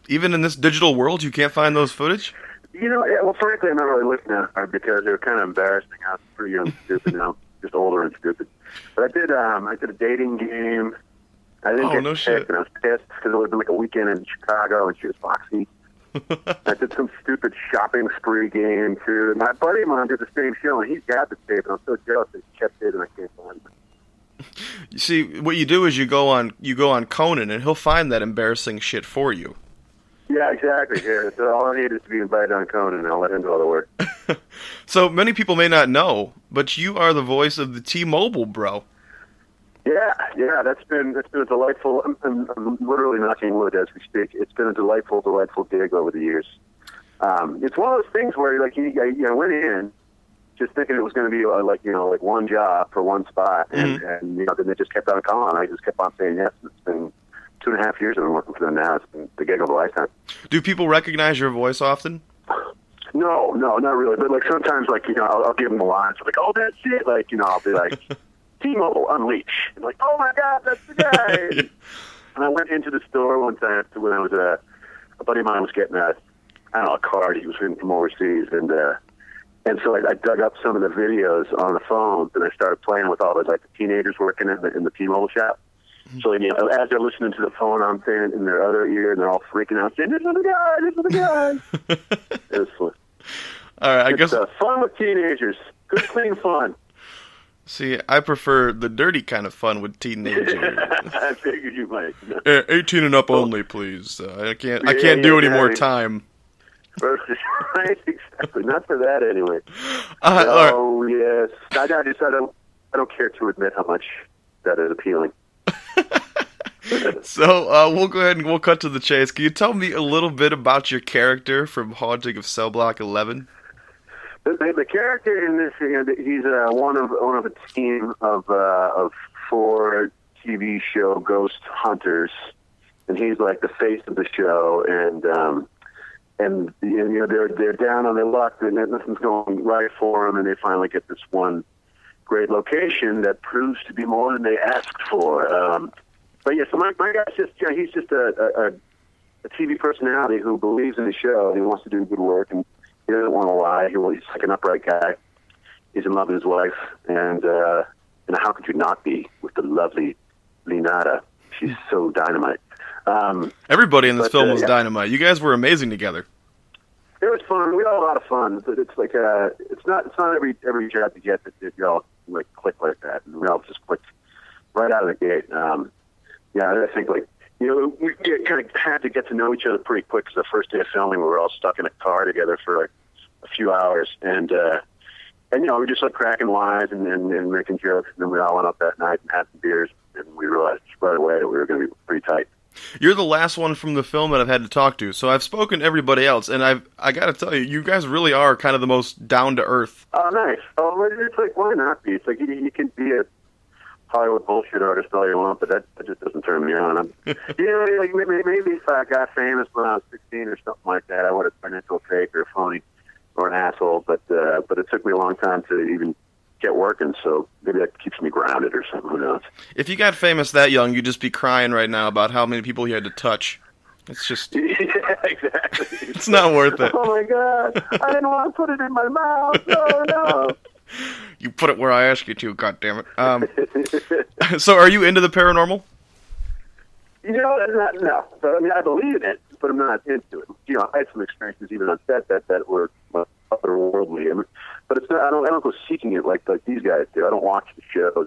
B: Even in this digital world, you can't find those footage.
K: Well, frankly, I'm not really looking at them because they were kind of embarrassing. I was pretty young and stupid now, just older and stupid. But I did a dating game. I didn't get picked, and I was pissed because it would have been like a weekend in Chicago, and she was foxy. I did some stupid shopping spree game too. And my buddy of mine did the same show, and he's got the tape, and I'm so jealous that he kept it, and I can't find it.
B: You see, what you do is you go on Conan, and he'll find that embarrassing shit for you.
K: Yeah, exactly. Yeah, so all I need is to be invited on Conan, and I'll let him do all the work.
B: So many people may not know, but you are the voice of the T-Mobile bro.
K: Yeah, that's been a delightful. I'm literally knocking wood as we speak. It's been a delightful gig over the years. It's one of those things where like you went in just thinking it was going to be like one job for one spot, and then they just kept on calling. I just kept on saying yes. It's been 2.5 years I've been working for them now. It's been the gig of a lifetime.
B: Do people recognize your voice often?
K: No, not really. But like sometimes, like I'll give them a line. So like, oh, that's it. Like I'll be like. T-Mobile Unleash. And like, oh my God, that's the guy. And I went into the store one time when I was a buddy of mine was getting a card. He was from overseas, and so I dug up some of the videos on the phone, and I started playing with all the like the teenagers working in the T-Mobile shop. So as they're listening to the phone, I'm saying it in their other ear, and they're all freaking out, saying, "This is the guy." It was fun.
B: All right, I guess
K: fun with teenagers. Good, clean fun.
B: See, I prefer the dirty kind of fun with teenagers.
K: I figured you might.
B: 18 and up only, please. I can't do any more time.
K: Right, exactly. Not for that, anyway. Yes. I don't care to admit how much that is appealing.
B: So we'll go ahead and we'll cut to the chase. Can you tell me a little bit about your character from Haunting of Cell Block 11?
K: The character in this, he's one of a team of 4 TV show ghost hunters, and he's like the face of the show. And they're down on their luck, and nothing's going right for them, and they finally get this one great location that proves to be more than they asked for. But yeah, so my guy's he's just a TV personality who believes in the show, and he wants to do good work, and he doesn't want to lie. He's like an upright guy. He's in love with his wife, and how could you not be with the lovely Linada? She's so dynamite.
B: Everybody in this film was dynamite. You guys were amazing together.
K: It was fun. We had a lot of fun. But it's like it's not every job you get that you all like click like that, and we all just clicked right out of the gate. I think like. We kind of had to get to know each other pretty quick because the first day of filming, we were all stuck in a car together for like a few hours, and we were just like cracking wise and making jokes, and then we all went up that night and had some beers, and we realized right away that we were going to be pretty tight.
B: You're the last one from the film that I've had to talk to, so I've spoken to everybody else, and I got to tell you, you guys really are kind of the most down to earth.
K: Oh, nice. Oh, it's like why not be? It's like you can be a Hollywood bullshit artist all you want, but that just doesn't turn me on. Like maybe if I got famous when I was 16 or something like that, I would have turned into a fake or a phony or an asshole. But it took me a long time to even get working, so maybe that keeps me grounded or something. Who knows?
B: If you got famous that young, you'd just be crying right now about how many people you had to touch. It's just
K: yeah, exactly.
B: It's not worth it.
K: Oh my God! I didn't want to put it in my mouth. No.
B: You put it where I ask you to, goddammit. So are you into the paranormal?
K: No. So, I mean, I believe in it, but I'm not into it. I had some experiences even on set that were otherworldly. But it's not. I don't go seeking it like these guys do. I don't watch the shows.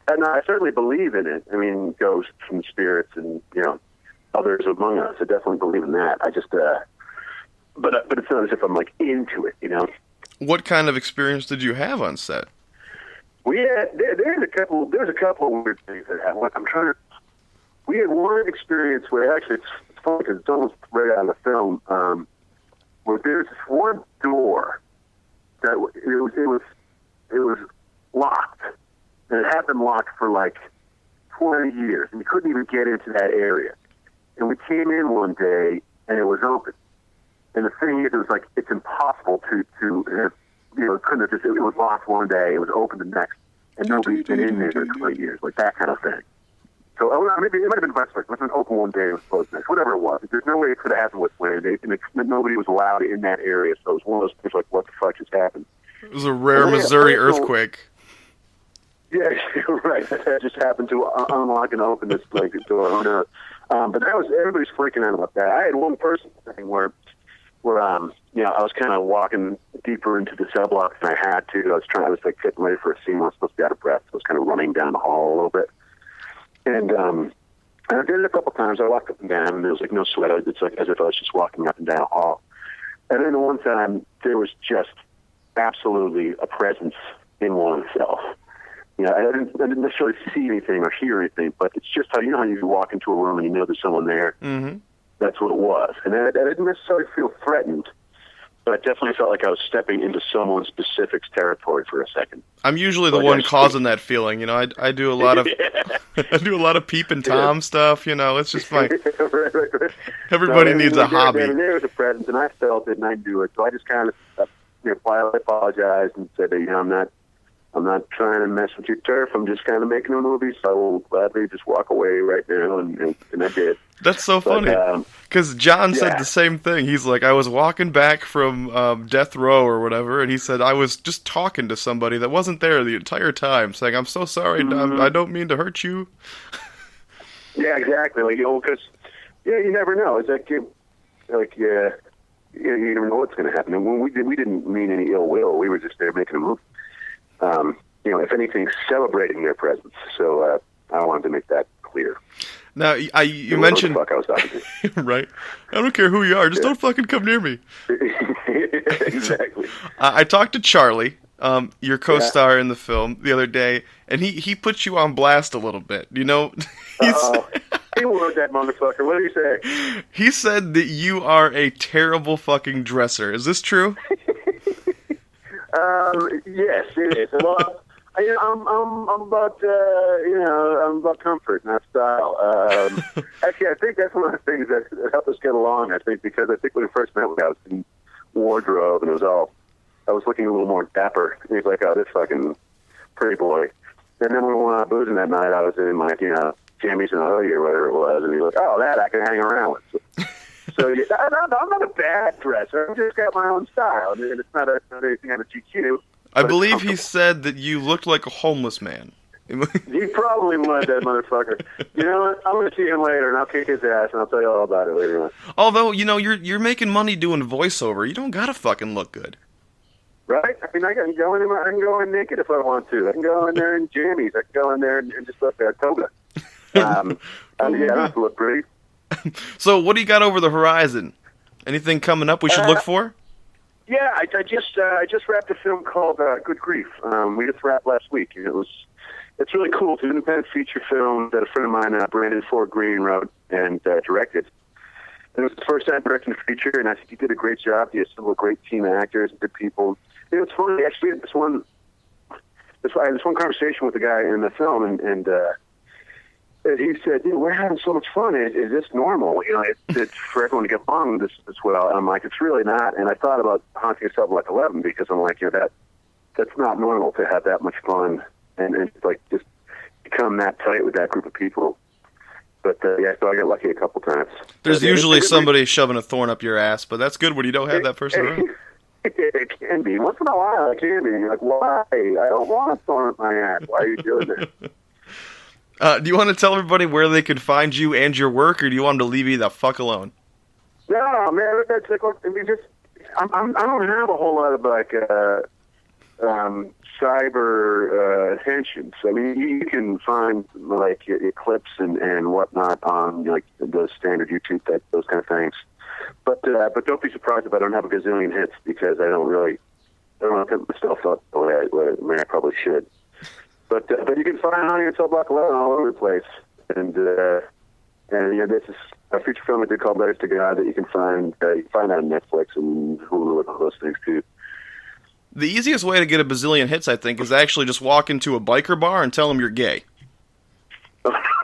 K: And I certainly believe in it. I mean, ghosts and spirits and, others among us. I definitely believe in that. I just, but it's not as if I'm, like, into it,
B: What kind of experience did you have on set?
K: We had, there's a couple weird things that happened. We had one experience where, actually, it's funny because it's almost right out of the film, where there's this one door that it was locked. And it had been locked for like 20 years, and you couldn't even get into that area. And we came in one day, and it was open. And the thing is, it was like, it's impossible to it couldn't have just, it was locked one day, it was open the next, and nobody's been in there for 20 years, like that kind of thing. So maybe it might have been vice versa. It was open one day, it was closed next, whatever it was. There's no way it could have happened with land, and nobody was allowed in that area, so it was one of those things like, what the fuck just happened?
B: It was a rare Missouri earthquake.
K: Yeah, right. That just happened to unlock and open this door. Who knows? But everybody's freaking out about that. I had one person thing where I was kind of walking deeper into the cell block than I had to. I was like getting ready for a scene. I was supposed to be out of breath. So I was kind of running down the hall a little bit. And I did it a couple times. I walked up and down, and there was like no sweat. It's like as if I was just walking up and down a hall. And then the one time, there was just absolutely a presence in one itself. I didn't necessarily see anything or hear anything, but it's just how you walk into a room and you know there's someone there.
B: Mm-hmm.
K: That's what it was. And I didn't necessarily feel threatened, but I definitely felt like I was stepping into someone specific's territory for a second.
B: I'm usually the one causing that feeling. I do a lot of I do a lot of Peep and Tom stuff. It's just like
K: right.
B: Everybody needs a hobby.
K: And there was a presence, and I felt it, and I knew it. So I just kind of quietly apologized and said, I'm not trying to mess with your turf. I'm just kind of making a movie, so I will gladly just walk away right now, and I did.
B: That's so funny, because John said the same thing. He's like, I was walking back from death row or whatever, and he said, I was just talking to somebody that wasn't there the entire time, saying, I'm so sorry, I don't mean to hurt you.
K: Yeah, exactly. Because you never know. It's you never know what's going to happen. And when we didn't mean any ill will. We were just there making a movie. If anything, celebrating their presence. So I wanted to make that clear.
B: Now, you mentioned...
K: What the fuck I was talking to.
B: Right. I don't care who you are. Just don't fucking come near me.
K: Exactly.
B: I talked to Charlie, your co-star in the film, the other day, and he put you on blast a little bit. He wrote
K: that motherfucker. What did he say?
B: He said that you are a terrible fucking dresser. Is this true?
K: Yes, it is. Well, I'm about I'm about comfort, not style. Actually, I think that's one of the things that helped us get along. I think because I think when we first met, I was in wardrobe, and I was looking a little more dapper. And he's like, "Oh, this fucking pretty boy." And then when we went out boozing that night, I was in my jammies and a hoodie or whatever it was, and he's like, "Oh, that I can hang around with." So I'm not a bad dresser. I've just got my own style. I mean, it's not anything out of GQ.
B: I believe he said that you looked like a homeless man.
K: He probably was, that motherfucker. You know what? I'm going to see him later, and I'll kick his ass, and I'll tell you all about it later on.
B: Although, you're making money doing voiceover. You don't got to fucking look good.
K: Right? I mean, I can go in naked if I want to. I can go in there in jammies. I can go in there and just look at a toga. I don't have to look pretty.
B: So, what do you got over the horizon? Anything coming up we should look for?
K: Yeah, I just wrapped a film called Good Grief. We just wrapped last week, and it's really cool. It's an independent feature film that a friend of mine, Brandon Ford Green, wrote and directed. And it was the first time directing a feature, and I think he did a great job. He assembled a great team of actors and good people. It was funny. Actually, this one conversation with the guy in the film, and he said, "We're having so much fun. Is this normal? It's for everyone to get along this well." And I'm like, "It's really not." And I thought about Haunting of Cell Block 11 because I'm like, that's not normal to have that much fun and like just become that tight with that group of people. But so I got lucky a couple times.
B: There's usually somebody shoving a thorn up your ass, but that's good when you don't have that person around.
K: It can be. Once in a while, it can be. You're like, why? I don't want to thorn up my ass. Why are you doing this?
B: Do you want to tell everybody where they could find you and your work, or do you want them to leave you the fuck alone?
K: No, man, that's like, I mean, I don't have a whole lot of like cyber attention. So I mean, you can find like clips and whatnot on like the standard YouTube, those kind of things. But don't be surprised if I don't have a gazillion hits, because I don't put myself up the way I probably should. But you can find Honey and Cell Block 11 all over the place. And this is a feature film I did called Letters to God that you can find on Netflix and Hulu and all those things too.
B: The easiest way to get a bazillion hits, I think, is actually just walk into a biker bar and tell them you're gay.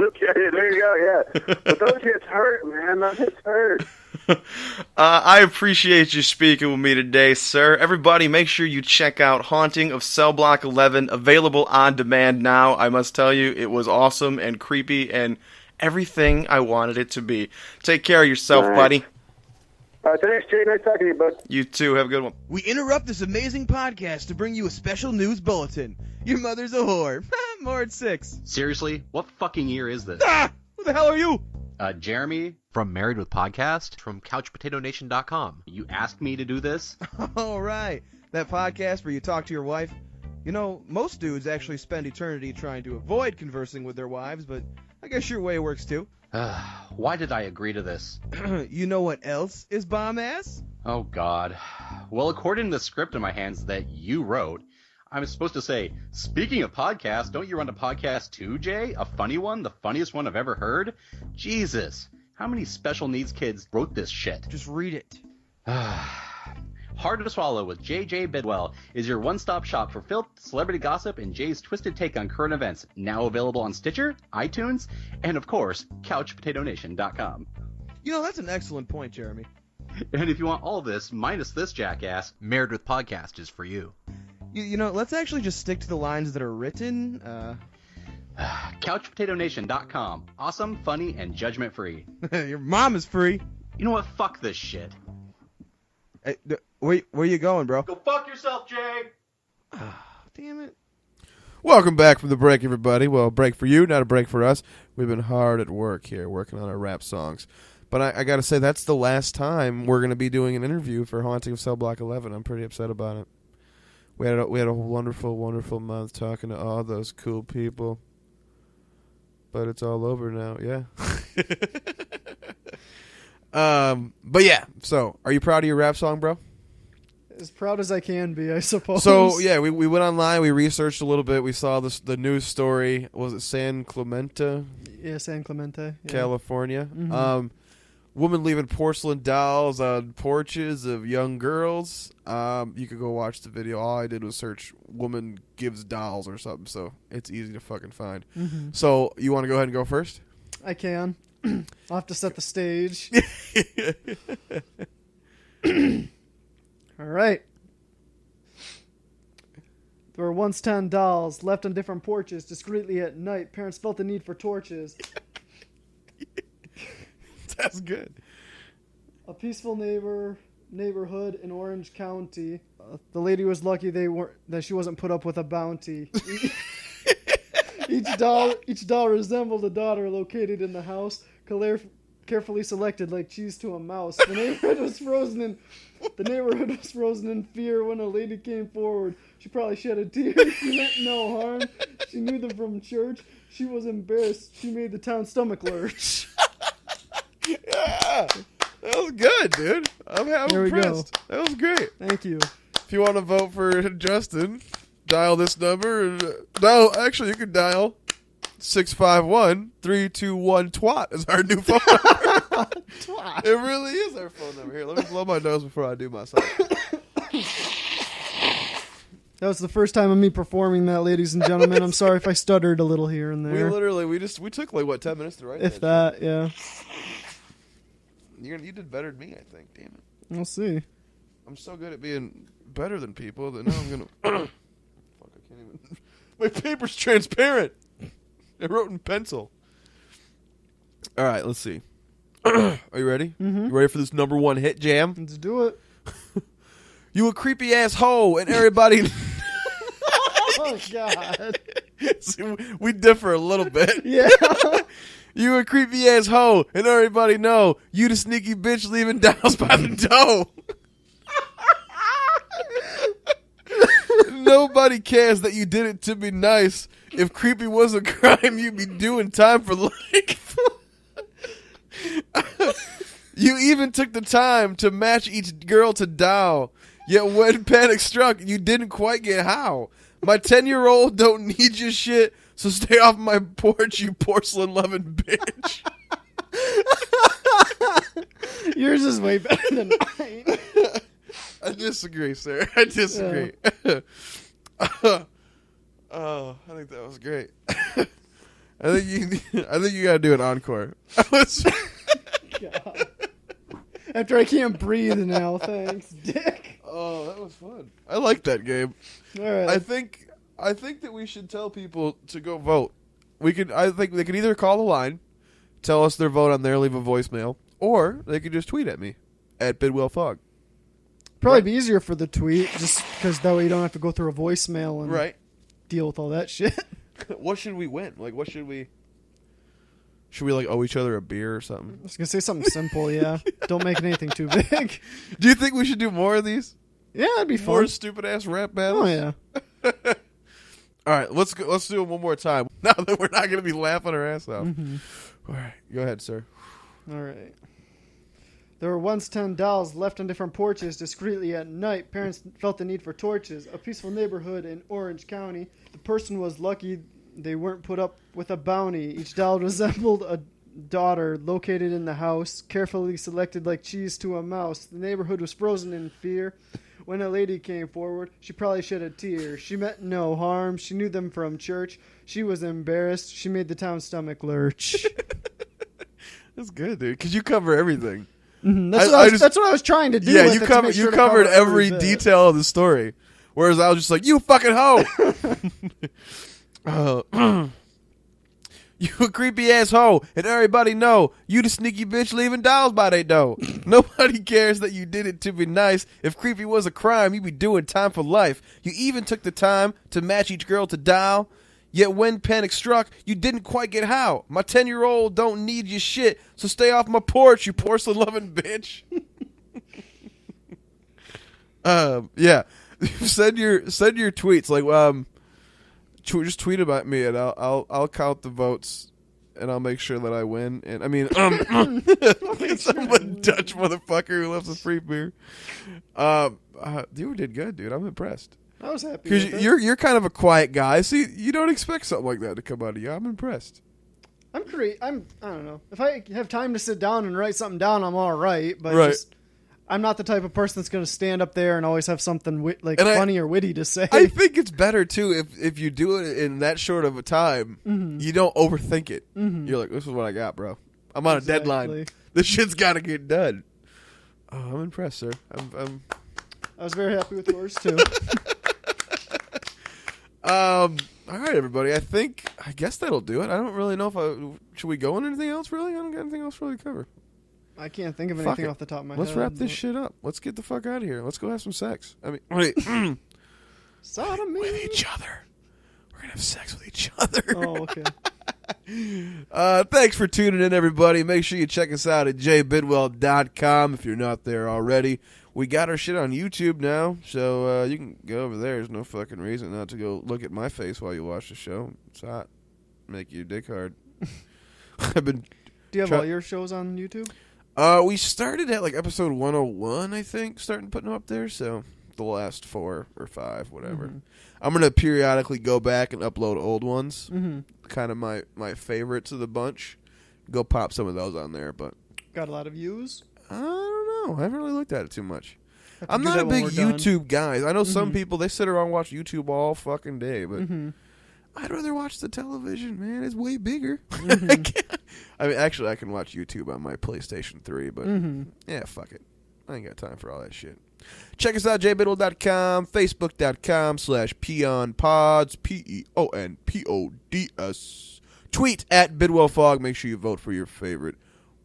K: Okay, there you go, yeah. But those hits hurt, man. Those hits hurt.
B: I appreciate you speaking with me today, sir. Everybody, make sure you check out Haunting of Cell Block 11, available on demand now. I must tell you, it was awesome and creepy and everything I wanted it to be. Take care of yourself, buddy.
K: Thanks, Jay. Nice talking to you, bud.
B: You too. Have a good one.
L: We interrupt this amazing podcast to bring you a special news bulletin. Your mother's a whore. More at 6.
M: Seriously? What fucking year is this?
L: Who the hell are you?
M: Jeremy from Married with Podcast from CouchPotatoNation.com. You asked me to do this?
L: All right. That podcast where you talk to your wife. You know, most dudes actually spend eternity trying to avoid conversing with their wives, but I guess your way works too.
M: Why did I agree to this?
L: You know what else is bomb-ass?
M: Oh, God. Well, according to the script in my hands that you wrote, I'm supposed to say, speaking of podcasts, don't you run a podcast too, Jay? A funny one? The funniest one I've ever heard? Jesus. How many special needs kids wrote this shit?
L: Just read it.
M: Hard to Swallow with J.J. Bidwell is your one-stop shop for filth, celebrity gossip, and Jay's twisted take on current events. Now available on Stitcher, iTunes, and of course, CouchPotatoNation.com.
L: You know, that's an excellent point, Jeremy.
M: And if you want all this, minus this jackass, Married with Podcast is for you.
L: You know, let's actually just stick to the lines that are written.
M: CouchPotatoNation.com. Awesome, funny, and judgment-free.
L: Your mom is free.
M: You know what? Fuck this shit.
L: Hey, where you going, bro?
M: Go fuck yourself, Jay!
L: Damn it.
E: Welcome back from the break, everybody. Well, a break for you, not a break for us. We've been hard at work here, working on our rap songs. But I got to say, that's the last time we're going to be doing an interview for Haunting of Cell Block 11. I'm pretty upset about it. We had a wonderful, wonderful month talking to all those cool people. But it's all over now, yeah. But yeah, so are you proud of your rap song, bro?
F: As proud as I can be, I suppose.
E: So yeah, we went online, we researched a little bit, we saw the news story. Was it San Clemente?
F: Yeah, San Clemente, yeah.
E: California.
F: Mm-hmm.
E: Women leaving porcelain dolls on porches of young girls. You could go watch the video. All I did was search "woman gives dolls" or something, so it's easy to fucking find.
F: Mm-hmm.
E: So you want to go ahead and go first?
F: I can. I'll have to set the stage. All right. There were once 10 dolls left on different porches discreetly at night. Parents felt the need for torches.
E: That's good.
F: A peaceful neighborhood in Orange County. The lady was lucky that she wasn't put up with a bounty. Each doll resembled a daughter located in the house, carefully selected like cheese to a mouse. The neighborhood was frozen in fear when a lady came forward. She probably shed a tear. She meant no harm. She knew them from church. She was embarrassed. She made the town stomach lurch.
E: Yeah, that was good, dude. I'm impressed. That was great.
F: Thank you.
E: If you want to vote for Justin, dial this number. Actually, you can dial 651-321-TWAT is our new phone number. Twat. It really is our phone number. Here, let me blow my nose before I do my song.
F: That was the first time of me performing that, ladies and gentlemen. I'm sorry if I stuttered a little here and there.
E: We took like 10 minutes to write.
F: If that, yeah.
E: You did better than me, I think. Damn it.
F: We'll see.
E: I'm so good at being better than people that now I'm gonna. Fuck! I can't even. My paper's transparent. I wrote in pencil. All right, let's see. Are you ready?
F: Mm-hmm.
E: You ready for this number one hit jam?
F: Let's do it.
E: You a creepy ass hoe, and everybody.
F: Oh God.
E: See, we differ a little bit.
F: Yeah.
E: You a creepy ass hoe, and everybody know you the sneaky bitch leaving dolls by the door. Nobody cares that you did it to be nice. If creepy was a crime, you'd be doing time for life. You even took the time to match each girl to doll. Yet when panic struck, you didn't quite get how. My 10-year-old don't need your shit, so stay off my porch, you porcelain-loving bitch.
F: Yours is way better than mine.
E: I disagree, sir. I disagree.
F: Yeah.
E: Oh, I think that was great. I think you gotta do an encore.
F: God. After I can't breathe now, thanks, Dick.
E: Oh, that was fun. I like that game.
F: All right.
E: I think that we should tell people to go vote. I think they could either call the line, tell us their vote on there, leave a voicemail, or they could just tweet at me at Bidwell Fog.
F: Probably be easier for the tweet, just because that way you don't have to go through a voicemail and deal with all that shit.
E: What should we win? Like, what should we? Should we like owe each other a beer or something?
F: I was gonna say something simple, yeah. Don't make anything too big.
E: Do you think we should do more of these?
F: Yeah, that'd be fun.
E: More stupid ass rap battles.
F: Oh yeah.
E: All right, let's do it one more time. Now that we're not gonna be laughing our ass off.
F: Mm-hmm.
E: All right, go ahead, sir.
F: All right. There were once 10 dolls left on different porches discreetly at night. Parents felt the need for torches. A peaceful neighborhood in Orange County. The person was lucky they weren't put up with a bounty. Each doll resembled a daughter located in the house, carefully selected like cheese to a mouse. The neighborhood was frozen in fear. When a lady came forward, she probably shed a tear. She meant no harm. She knew them from church. She was embarrassed. She made the town's stomach lurch.
E: That's good, dude, because you cover everything.
F: Mm-hmm. That's what I was trying to do.
E: Yeah,
F: with
E: you
F: it
E: covered
F: to
E: covered every
F: bit.
E: detail of the story, whereas I was just like, "You fucking hoe." You a creepy ass hoe, and everybody know you the sneaky bitch leaving dolls by they door. Nobody cares that you did it to be nice. If creepy was a crime, you'd be doing time for life. You even took the time to match each girl to doll. Yet when panic struck, you didn't quite get how. My 10-year-old don't need your shit, so stay off my porch, you porcelain-loving bitch. Yeah. Send your tweets like just tweet about me and I'll count the votes and I'll make sure that I win. And I mean, some Dutch motherfucker who loves a free beer. You did good, dude. I'm impressed.
F: I was happy
E: because you're kind of a quiet guy, so you don't expect something like that to come out of you. I'm impressed. I
F: don't know. If I have time to sit down and write something down, I'm all right. But I'm not the type of person that's going to stand up there and always have something funny or witty to say.
E: I think it's better too if you do it in that short of a time.
F: Mm-hmm.
E: You don't overthink it.
F: Mm-hmm.
E: You're like, this is what I got, bro. I'm on a deadline. This shit's got to get done. Oh, I'm impressed, sir.
F: I was very happy with yours too.
E: All right, everybody. I guess that'll do it. I don't really know should we go on anything else. Really, I don't got anything else really to cover.
F: I can't think of anything off the top of my head.
E: Let's wrap this shit up. Let's get the fuck out of here. Let's go have some sex. I mean, wait.
F: Sodomy
E: with each other. We're gonna have sex with each other.
F: Oh, okay.
E: Thanks for tuning in, everybody. Make sure you check us out at jbidwell.com if you're not there already. We got our shit on YouTube now, so you can go over there. There's no fucking reason not to go look at my face while you watch the show. It's hot. Make your dick hard. Do
F: you have all your shows on YouTube?
E: We started at like episode 101, I think, starting putting them up there. So the last 4 or 5, whatever. Mm-hmm. I'm gonna periodically go back and upload old ones.
F: Mm-hmm.
E: Kind of my favorites of the bunch. Go pop some of those on there, but
F: got a lot of views.
E: I don't know. I haven't really looked at it too much. I'm not a big YouTube guy. I know some people, they sit around and watch YouTube all fucking day, but I'd rather watch the television, man. It's way bigger. I mean, actually, I can watch YouTube on my PlayStation 3, but yeah, fuck it. I ain't got time for all that shit. Check us out, jbidwell.com, facebook.com/peonpods, PEONPODS. Tweet at BidwellFog. Make sure you vote for your favorite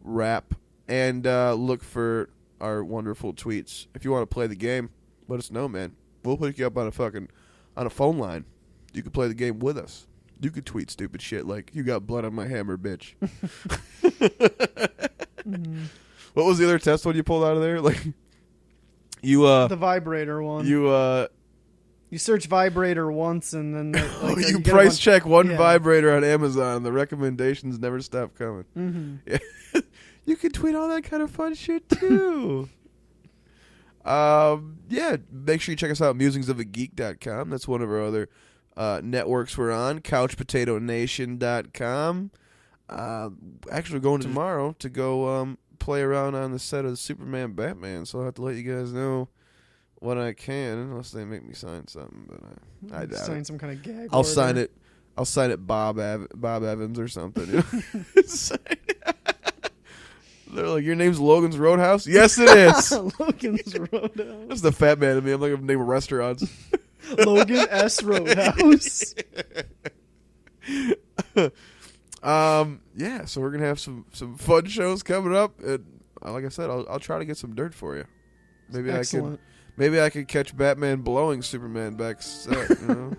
E: rap. And look for our wonderful tweets. If you want to play the game, let us know, man. We'll pick you up on a phone line. You can play the game with us. You could tweet stupid shit like, you got blood on my hammer, bitch. What was the other test one you pulled out of there? Like,
F: the vibrator one. You search vibrator once and then
E: you price check one vibrator on Amazon. The recommendations never stop coming.
F: Mm-hmm.
E: Yeah. You can tweet all that kind of fun shit too. Make sure you check us out at musingsofageek.com. That's one of our other networks we're on. couchpotatonation.com. Actually, we're going tomorrow to go play around on the set of Superman Batman, so I'll have to let you guys know when I can, unless they make me sign something. But I doubt
F: sign
E: it.
F: some kind of gag.
E: I'll sign it. I'll sign it Bob Evans or something. You know? They're like, your name's Logan's Roadhouse? Yes, it is.
F: Logan's Roadhouse.
E: That's the fat man to me. I'm like, I'm naming restaurants.
F: Logan S. Roadhouse.
E: So we're gonna have some fun shows coming up, and like I said, I'll try to get some dirt for you. Maybe I could catch Batman blowing Superman back set. You know?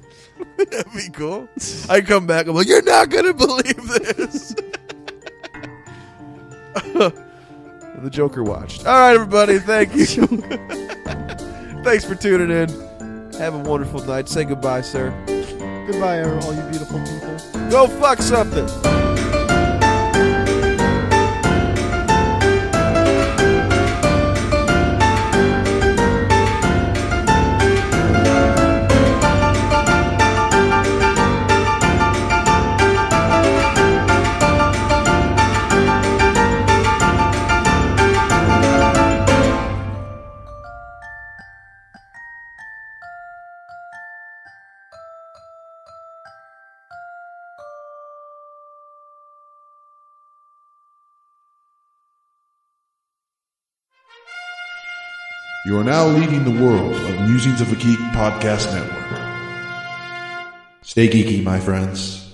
E: That'd be cool. I come back, I'm like, you're not gonna believe this. The Joker watched. All right, everybody, thank you. Thanks for tuning in. Have a wonderful night. Say goodbye, sir.
F: Goodbye, all you beautiful people.
E: Go fuck something.
A: You are now leaving the world of Musings of a Geek podcast network. Stay geeky, my friends.